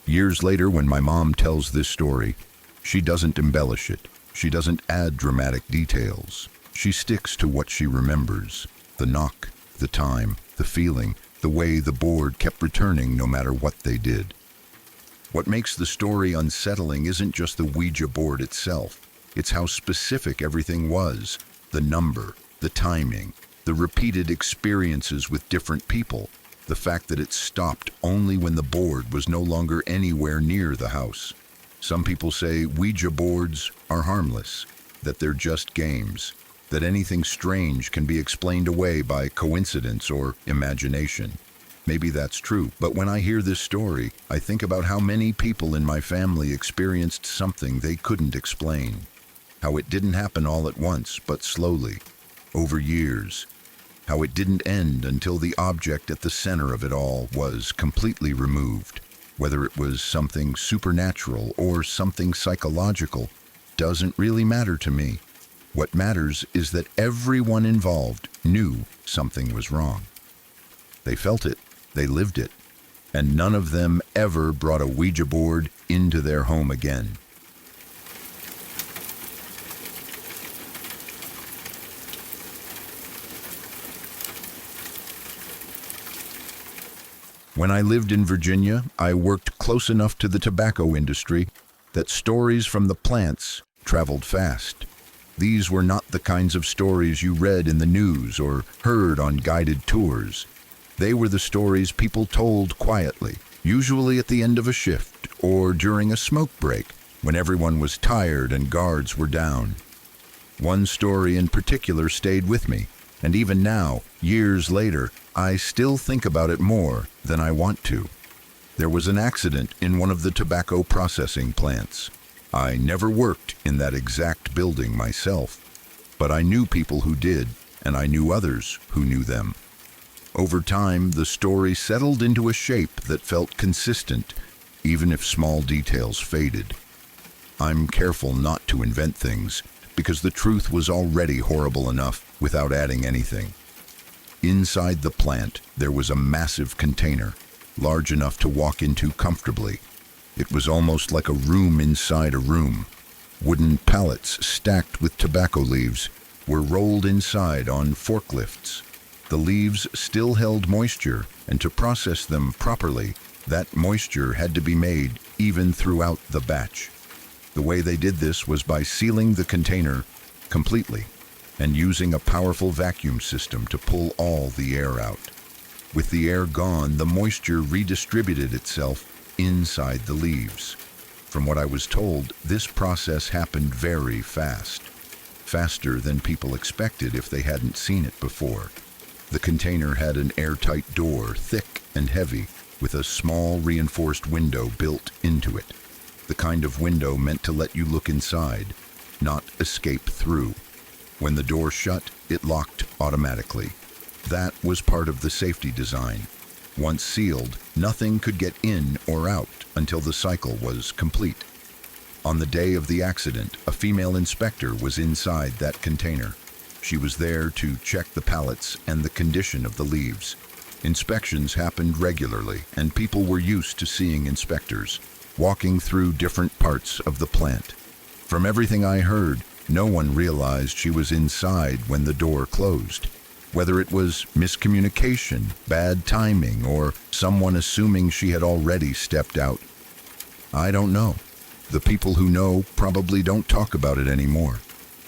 Years later, when my mom tells this story, she doesn't embellish it. She doesn't add dramatic details. She sticks to what she remembers. The knock, the time, the feeling, the way the board kept returning no matter what they did. What makes the story unsettling isn't just the Ouija board itself. It's how specific everything was. The number, the timing, the repeated experiences with different people. The fact that it stopped only when the board was no longer anywhere near the house. Some people say Ouija boards are harmless, that they're just games, that anything strange can be explained away by coincidence or imagination. Maybe that's true, but when I hear this story, I think about how many people in my family experienced something they couldn't explain. How it didn't happen all at once, but slowly, over years. How it didn't end until the object at the center of it all was completely removed. Whether it was something supernatural or something psychological doesn't really matter to me. What matters is that everyone involved knew something was wrong. They felt it. They lived it, and none of them ever brought a Ouija board into their home again. When I lived in Virginia, I worked close enough to the tobacco industry that stories from the plants traveled fast. These were not the kinds of stories you read in the news or heard on guided tours. They were the stories people told quietly, usually at the end of a shift or during a smoke break when everyone was tired and guards were down. One story in particular stayed with me, and even now, years later, I still think about it more than I want to. There was an accident in one of the tobacco processing plants. I never worked in that exact building myself, but I knew people who did, and I knew others who knew them. Over time, the story settled into a shape that felt consistent, even if small details faded. I'm careful not to invent things, because the truth was already horrible enough without adding anything. Inside the plant, there was a massive container, large enough to walk into comfortably. It was almost like a room inside a room. Wooden pallets stacked with tobacco leaves were rolled inside on forklifts. The leaves still held moisture, and to process them properly, that moisture had to be made even throughout the batch. The way they did this was by sealing the container completely and using a powerful vacuum system to pull all the air out. With the air gone, the moisture redistributed itself inside the leaves. From what I was told, this process happened very fast, faster than people expected if they hadn't seen it before. The container had an airtight door, thick and heavy, with a small reinforced window built into it. The kind of window meant to let you look inside, not escape through. When the door shut, it locked automatically. That was part of the safety design. Once sealed, nothing could get in or out until the cycle was complete. On the day of the accident, a female inspector was inside that container. She was there to check the pallets and the condition of the leaves. Inspections happened regularly, and people were used to seeing inspectors walking through different parts of the plant. From everything I heard, No one realized she was inside when the door closed. Whether it was miscommunication, bad timing, or someone assuming she had already stepped out, I don't know. The people who know probably don't talk about it anymore.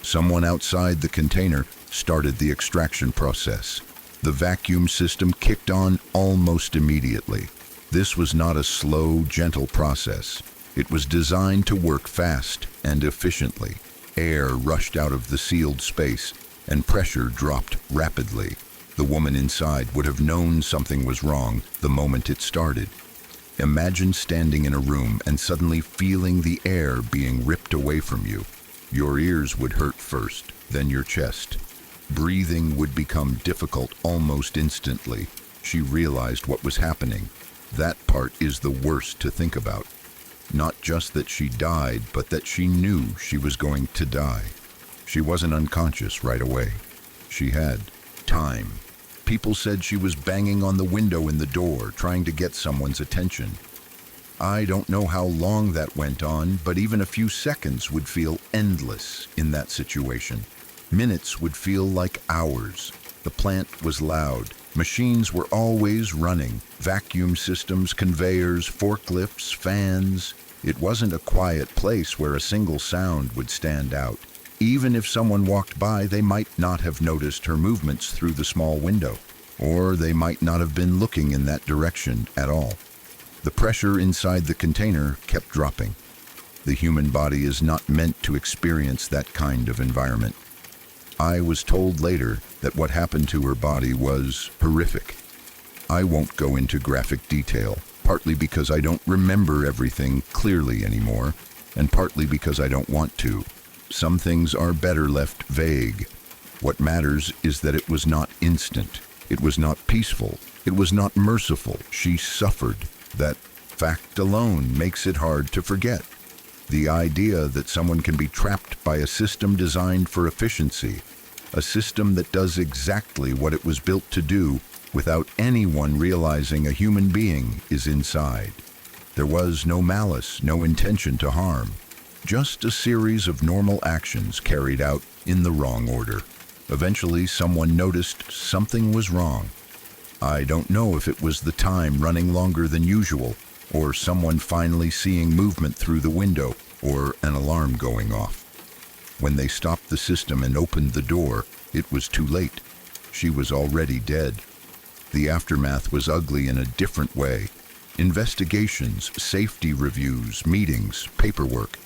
Someone outside the container started the extraction process. The vacuum system kicked on almost immediately. This was not a slow, gentle process. It was designed to work fast and efficiently. Air rushed out of the sealed space, and pressure dropped rapidly. The woman inside would have known something was wrong the moment it started. Imagine standing in a room and suddenly feeling the air being ripped away from you. Your ears would hurt first, then your chest. Breathing would become difficult almost instantly. She realized what was happening. That part is the worst to think about. Not just that she died, but that she knew she was going to die. She wasn't unconscious right away. She had time. People said she was banging on the window in the door, trying to get someone's attention. I don't know how long that went on, but even a few seconds would feel endless in that situation. Minutes would feel like hours. The plant was loud. Machines were always running. Vacuum systems, conveyors, forklifts, fans. It wasn't a quiet place where a single sound would stand out. Even if someone walked by, they might not have noticed her movements through the small window, or they might not have been looking in that direction at all. The pressure inside the container kept dropping. The human body is not meant to experience that kind of environment. I was told later that what happened to her body was horrific. I won't go into graphic detail, partly because I don't remember everything clearly anymore, and partly because I don't want to. Some things are better left vague. What matters is that it was not instant. It was not peaceful. It was not merciful. She suffered. That fact alone makes it hard to forget. The idea that someone can be trapped by a system designed for efficiency, a system that does exactly what it was built to do without anyone realizing a human being is inside. There was no malice, no intention to harm, just a series of normal actions carried out in the wrong order. Eventually, someone noticed something was wrong. I don't know if it was the time running longer than usual, or someone finally seeing movement through the window, or an alarm going off. When they stopped the system and opened the door, it was too late. She was already dead. The aftermath was ugly in a different way. Investigations, safety reviews, meetings, paperwork.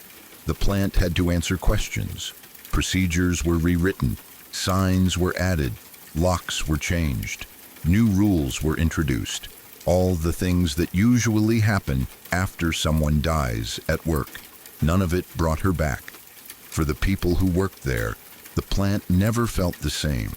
The plant had to answer questions. Procedures were rewritten. Signs were added. Locks were changed. New rules were introduced. All the things that usually happen after someone dies at work. None of it brought her back. For the people who worked there, the plant never felt the same.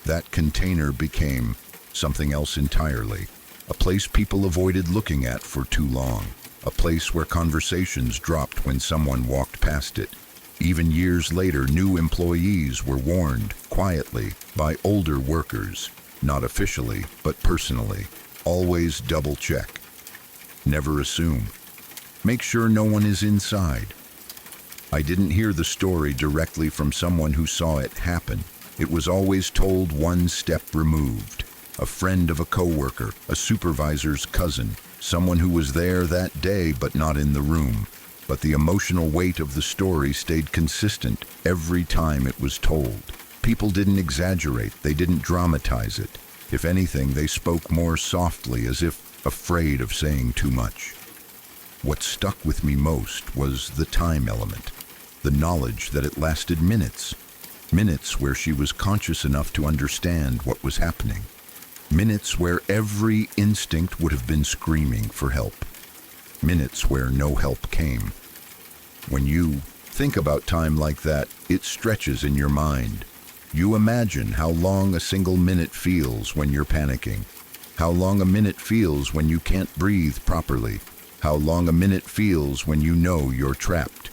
That container became something else entirely. A place people avoided looking at for too long. A place where conversations dropped when someone walked past it. Even years later, new employees were warned, quietly, by older workers. Not officially, but personally. Always double check. Never assume. Make sure no one is inside. I didn't hear the story directly from someone who saw it happen. It was always told one step removed. A friend of a coworker, a supervisor's cousin, someone who was there that day but not in the room. But the emotional weight of the story stayed consistent every time it was told. People didn't exaggerate, they didn't dramatize it. If anything, they spoke more softly, as if afraid of saying too much. What stuck with me most was the time element, the knowledge that it lasted minutes. Minutes where she was conscious enough to understand what was happening. Minutes where every instinct would have been screaming for help. Minutes where no help came. When you think about time like that, it stretches in your mind. You imagine how long a single minute feels when you're panicking. How long a minute feels when you can't breathe properly. How long a minute feels when you know you're trapped.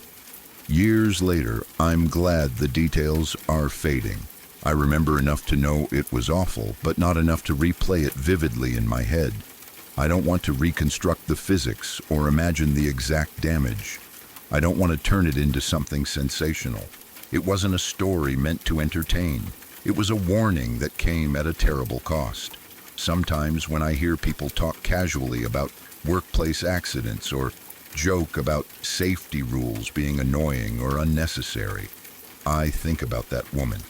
Years later, I'm glad the details are fading. I remember enough to know it was awful, but not enough to replay it vividly in my head. I don't want to reconstruct the physics or imagine the exact damage. I don't want to turn it into something sensational. It wasn't a story meant to entertain. It was a warning that came at a terrible cost. Sometimes when I hear people talk casually about workplace accidents or joke about safety rules being annoying or unnecessary, I think about that woman.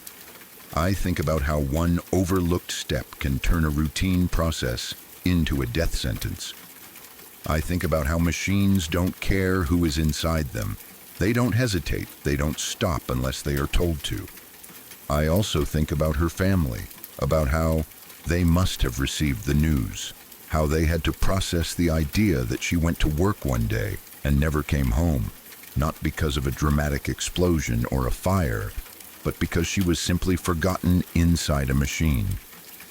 I think about how one overlooked step can turn a routine process into a death sentence. I think about how machines don't care who is inside them. They don't hesitate. They don't stop unless they are told to. I also think about her family, about how they must have received the news, how they had to process the idea that she went to work one day and never came home, not because of a dramatic explosion or a fire, but because she was simply forgotten inside a machine.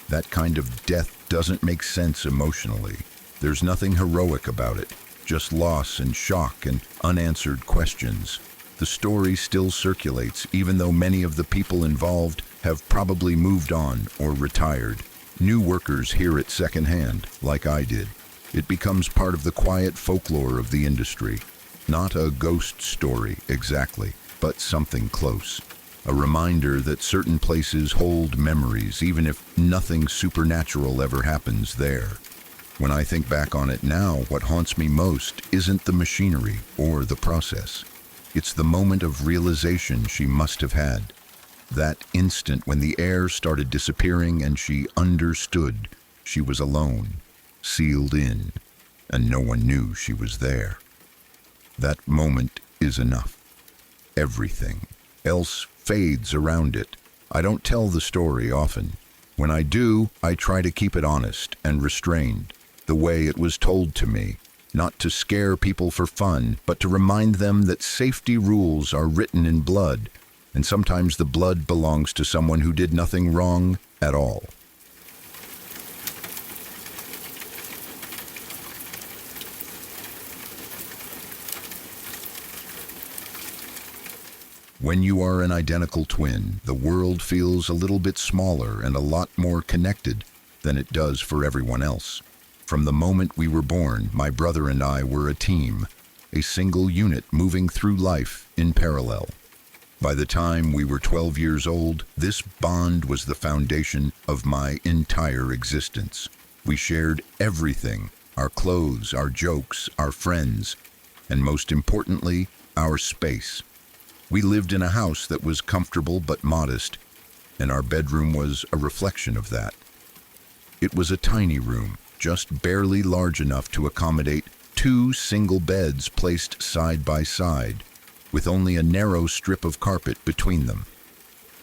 That kind of death doesn't make sense emotionally. There's nothing heroic about it, just loss and shock and unanswered questions. The story still circulates, even though many of the people involved have probably moved on or retired. New workers hear it secondhand, like I did. It becomes part of the quiet folklore of the industry. Not a ghost story, exactly, but something close. A reminder that certain places hold memories, even if nothing supernatural ever happens there. When I think back on it now, what haunts me most isn't the machinery or the process. It's the moment of realization she must have had. That instant when the air started disappearing and she understood she was alone, sealed in, and no one knew she was there. That moment is enough. Everything else fades around it. I don't tell the story often. When I do, I try to keep it honest and restrained, the way it was told to me, not to scare people for fun, but to remind them that safety rules are written in blood, and sometimes the blood belongs to someone who did nothing wrong at all. When you are an identical twin, the world feels a little bit smaller and a lot more connected than it does for everyone else. From the moment we were born, my brother and I were a team, a single unit moving through life in parallel. By the time we were 12 years old, this bond was the foundation of my entire existence. We shared everything, our clothes, our jokes, our friends, and most importantly, our space. We lived in a house that was comfortable but modest, and our bedroom was a reflection of that. It was a tiny room, just barely large enough to accommodate 2 single beds placed side by side, with only a narrow strip of carpet between them.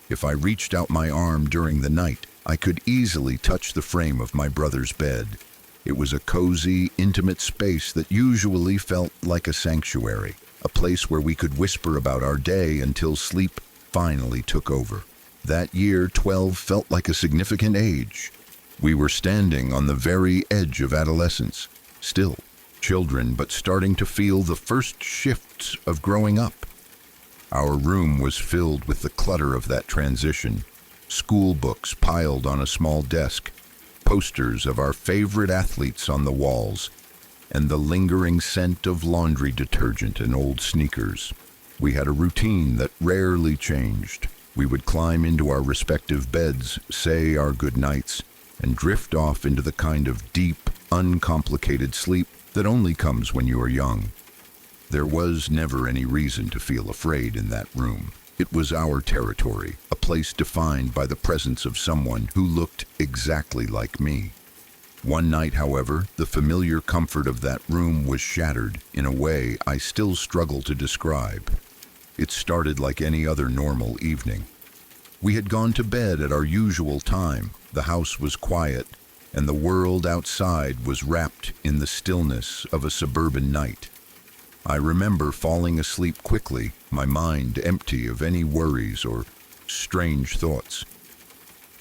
If I reached out my arm during the night, I could easily touch the frame of my brother's bed. It was a cozy, intimate space that usually felt like a sanctuary, a place where we could whisper about our day until sleep finally took over. That year, 12 felt like a significant age. We were standing on the very edge of adolescence, still children, but starting to feel the first shifts of growing up. Our room was filled with the clutter of that transition. School books piled on a small desk, posters of our favorite athletes on the walls, and the lingering scent of laundry detergent and old sneakers. We had a routine that rarely changed. We would climb into our respective beds, say our goodnights, and drift off into the kind of deep, uncomplicated sleep that only comes when you are young. There was never any reason to feel afraid in that room. It was our territory, a place defined by the presence of someone who looked exactly like me. One night, however, the familiar comfort of that room was shattered in a way I still struggle to describe. It started like any other normal evening. We had gone to bed at our usual time, the house was quiet, and the world outside was wrapped in the stillness of a suburban night. I remember falling asleep quickly, my mind empty of any worries or strange thoughts.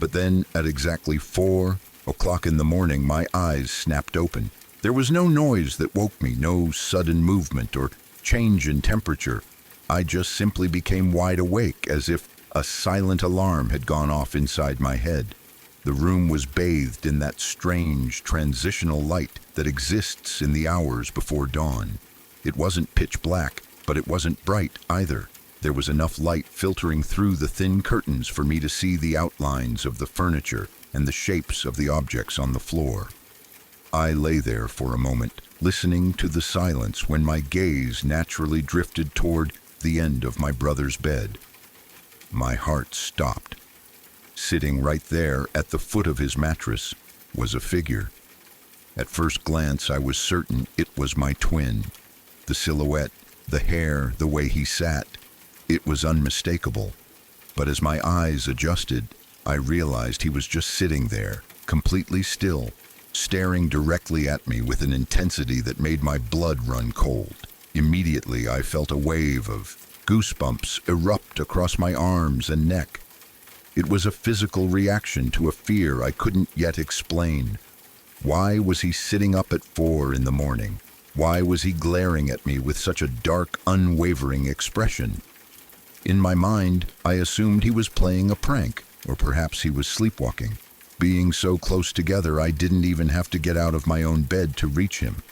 But then, at exactly 4:00 in the morning, my eyes snapped open. There was no noise that woke me, no sudden movement or change in temperature. I just simply became wide awake, as if a silent alarm had gone off inside my head. The room was bathed in that strange transitional light that exists in the hours before dawn. It wasn't pitch black, but it wasn't bright either. There was enough light filtering through the thin curtains for me to see the outlines of the furniture and the shapes of the objects on the floor. I lay there for a moment, listening to the silence when my gaze naturally drifted toward the end of my brother's bed. My heart stopped. Sitting right there at the foot of his mattress was a figure. At first glance, I was certain it was my twin. The silhouette, the hair, the way he sat, it was unmistakable. But as my eyes adjusted, I realized he was just sitting there, completely still, staring directly at me with an intensity that made my blood run cold. Immediately, I felt a wave of goosebumps erupt across my arms and neck. It was a physical reaction to a fear I couldn't yet explain. Why was he sitting up at 4 in the morning? Why was he glaring at me with such a dark, unwavering expression? In my mind, I assumed he was playing a prank, or perhaps he was sleepwalking. Being so close together, I didn't even have to get out of my own bed to reach him.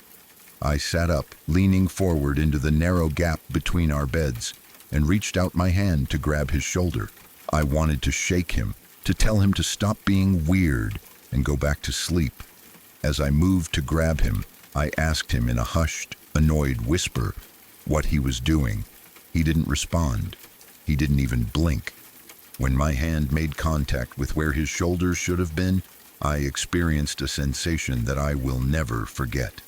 I sat up, leaning forward into the narrow gap between our beds, and reached out my hand to grab his shoulder. I wanted to shake him, to tell him to stop being weird and go back to sleep. As I moved to grab him, I asked him in a hushed, annoyed whisper what he was doing. He didn't respond. He didn't even blink. When my hand made contact with where his shoulders should have been, I experienced a sensation that I will never forget.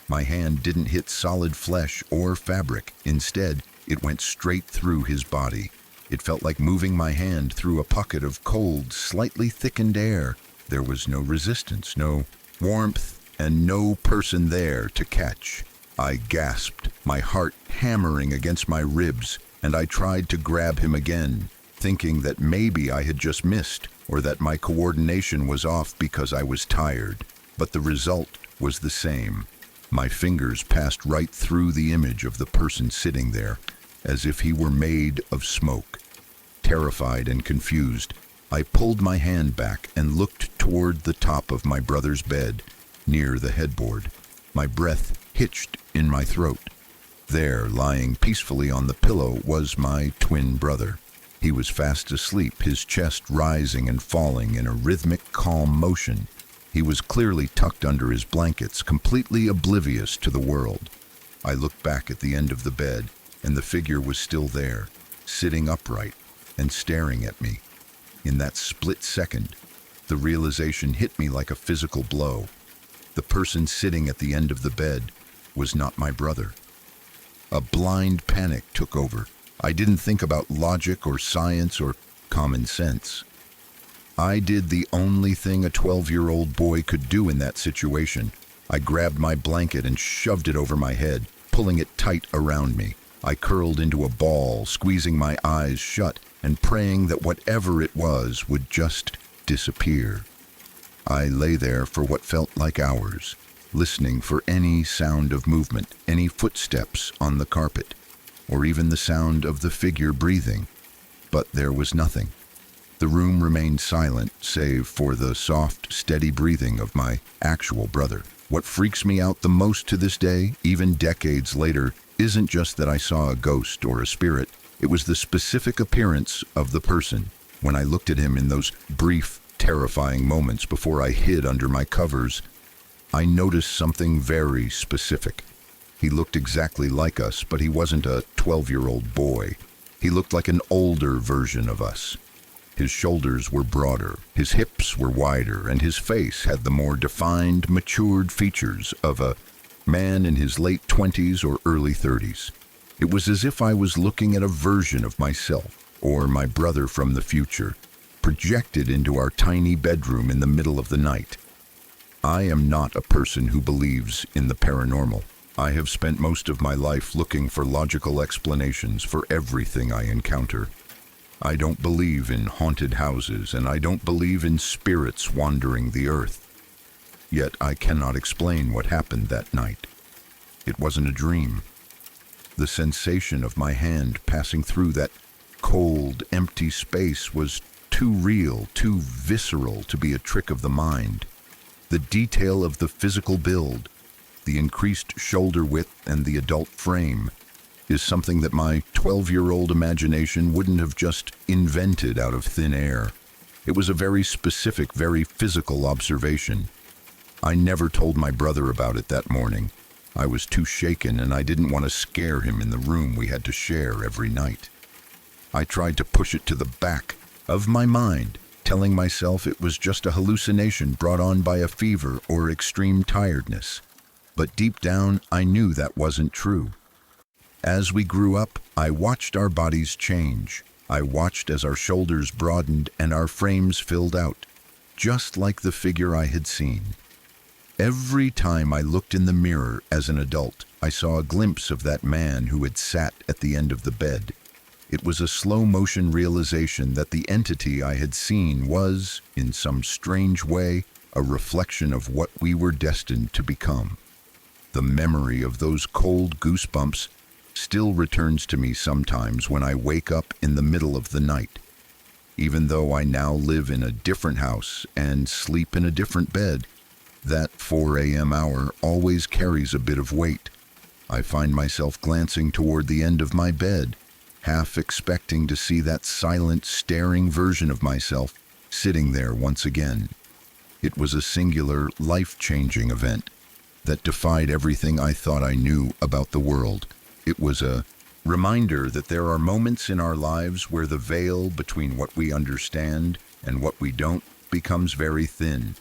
My hand didn't hit solid flesh or fabric. Instead, it went straight through his body. It felt like moving my hand through a pocket of cold, slightly thickened air. There was no resistance, no warmth, and no person there to catch. I gasped, my heart hammering against my ribs, and I tried to grab him again, thinking that maybe I had just missed, or that my coordination was off because I was tired. But the result was the same. My fingers passed right through the image of the person sitting there, as if he were made of smoke. Terrified and confused, I pulled my hand back and looked toward the top of my brother's bed, near the headboard. My breath hitched in my throat. There, lying peacefully on the pillow, was my twin brother. He was fast asleep, his chest rising and falling in a rhythmic, calm motion. He was clearly tucked under his blankets, completely oblivious to the world. I looked back at the end of the bed, and the figure was still there, sitting upright and staring at me. In that split second, the realization hit me like a physical blow. The person sitting at the end of the bed was not my brother. A blind panic took over. I didn't think about logic or science or common sense. I did the only thing a 12-year-old boy could do in that situation. I grabbed my blanket and shoved it over my head, pulling it tight around me. I curled into a ball, squeezing my eyes shut and praying that whatever it was would just disappear. I lay there for what felt like hours, listening for any sound of movement, any footsteps on the carpet, or even the sound of the figure breathing. But there was nothing. The room remained silent, save for the soft, steady breathing of my actual brother. What freaks me out the most to this day, even decades later, isn't just that I saw a ghost or a spirit. It was the specific appearance of the person. When I looked at him in those brief, terrifying moments before I hid under my covers, I noticed something very specific. He looked exactly like us, but he wasn't a 12-year-old boy. He looked like an older version of us. His shoulders were broader, his hips were wider, and his face had the more defined, matured features of a man in his late 20s or early 30s. It was as if I was looking at a version of myself, or my brother from the future, projected into our tiny bedroom in the middle of the night. I am not a person who believes in the paranormal. I have spent most of my life looking for logical explanations for everything I encounter. I don't believe in haunted houses, and I don't believe in spirits wandering the earth. Yet I cannot explain what happened that night. It wasn't a dream. The sensation of my hand passing through that cold, empty space was too real, too visceral to be a trick of the mind. The detail of the physical build, the increased shoulder width and the adult frame, is something that my 12-year-old imagination wouldn't have just invented out of thin air. It was a very specific, very physical observation. I never told my brother about it that morning. I was too shaken, and I didn't want to scare him in the room we had to share every night. I tried to push it to the back of my mind, telling myself it was just a hallucination brought on by a fever or extreme tiredness. But deep down, I knew that wasn't true. As we grew up, I watched our bodies change. I watched as our shoulders broadened and our frames filled out, just like the figure I had seen. Every time I looked in the mirror as an adult, I saw a glimpse of that man who had sat at the end of the bed. It was a slow-motion realization that the entity I had seen was, in some strange way, a reflection of what we were destined to become. The memory of those cold goosebumps still returns to me sometimes when I wake up in the middle of the night. Even though I now live in a different house and sleep in a different bed, that 4 a.m. hour always carries a bit of weight. I find myself glancing toward the end of my bed, half expecting to see that silent, staring version of myself sitting there once again. It was a singular, life-changing event that defied everything I thought I knew about the world. It was a reminder that there are moments in our lives where the veil between what we understand and what we don't becomes very thin.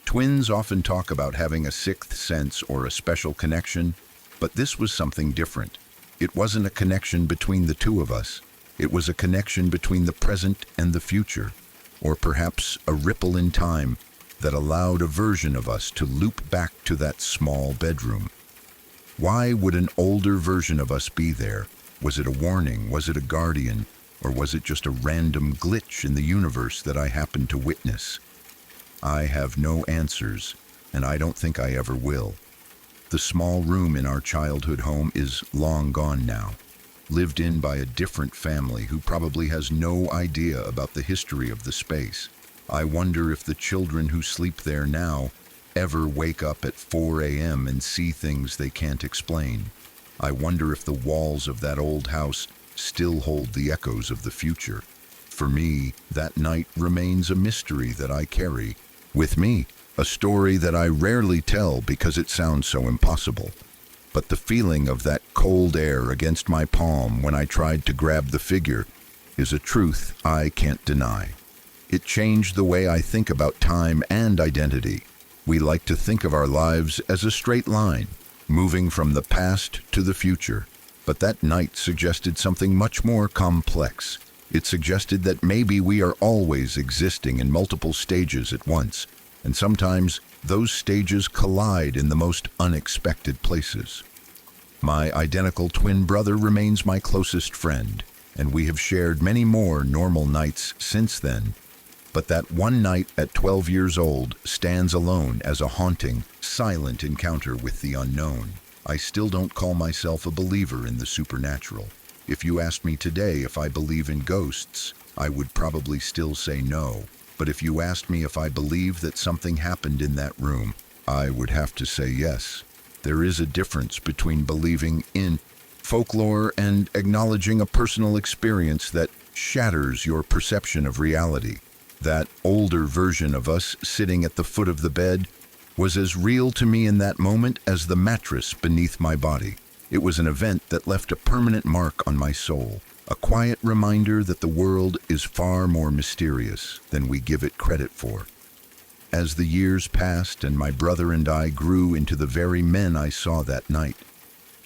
Twins often talk about having a sixth sense or a special connection, but this was something different. It wasn't a connection between the two of us. It was a connection between the present and the future, or perhaps a ripple in time that allowed a version of us to loop back to that small bedroom. Why would an older version of us be there? Was it a warning? Was it a guardian? Or was it just a random glitch in the universe that I happened to witness? I have no answers, and I don't think I ever will. The small room in our childhood home is long gone now, lived in by a different family who probably has no idea about the history of the space. I wonder if the children who sleep there now ever wake up at 4 a.m. and see things they can't explain. I wonder if the walls of that old house still hold the echoes of the future. For me, that night remains a mystery that I carry with me, a story that I rarely tell because it sounds so impossible. But the feeling of that cold air against my palm when I tried to grab the figure is a truth I can't deny. It changed the way I think about time and identity. We like to think of our lives as a straight line, moving from the past to the future. But that night suggested something much more complex. It suggested that maybe we are always existing in multiple stages at once, and sometimes those stages collide in the most unexpected places. My identical twin brother remains my closest friend, and we have shared many more normal nights since then. But that one night at 12 years old stands alone as a haunting, silent encounter with the unknown. I still don't call myself a believer in the supernatural. If you asked me today if I believe in ghosts, I would probably still say no. But if you asked me if I believe that something happened in that room, I would have to say yes. There is a difference between believing in folklore and acknowledging a personal experience that shatters your perception of reality. That older version of us sitting at the foot of the bed was as real to me in that moment as the mattress beneath my body. It was an event that left a permanent mark on my soul, a quiet reminder that the world is far more mysterious than we give it credit for. As the years passed and my brother and I grew into the very men I saw that night,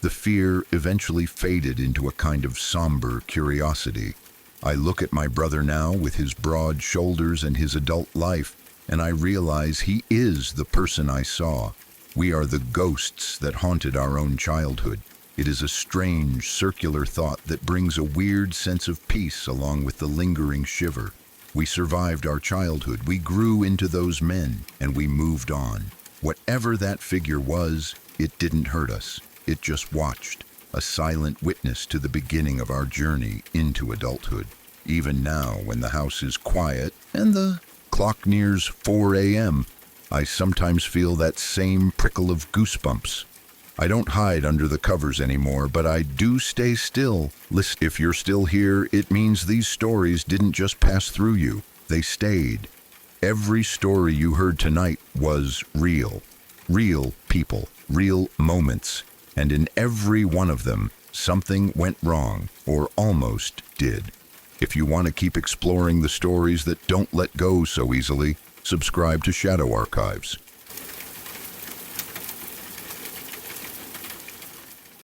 the fear eventually faded into a kind of somber curiosity. I look at my brother now with his broad shoulders and his adult life, and I realize he is the person I saw. We are the ghosts that haunted our own childhood. It is a strange, circular thought that brings a weird sense of peace along with the lingering shiver. We survived our childhood, we grew into those men, and we moved on. Whatever that figure was, it didn't hurt us. It just watched, a silent witness to the beginning of our journey into adulthood. Even now, when the house is quiet and the clock nears 4 a.m., I sometimes feel that same prickle of goosebumps. I don't hide under the covers anymore, but I do stay still. Listen, if you're still here, it means these stories didn't just pass through you, they stayed. Every story you heard tonight was real. Real people, real moments, and in every one of them, something went wrong, or almost did. If you want to keep exploring the stories that don't let go so easily, subscribe to Shadow Archives.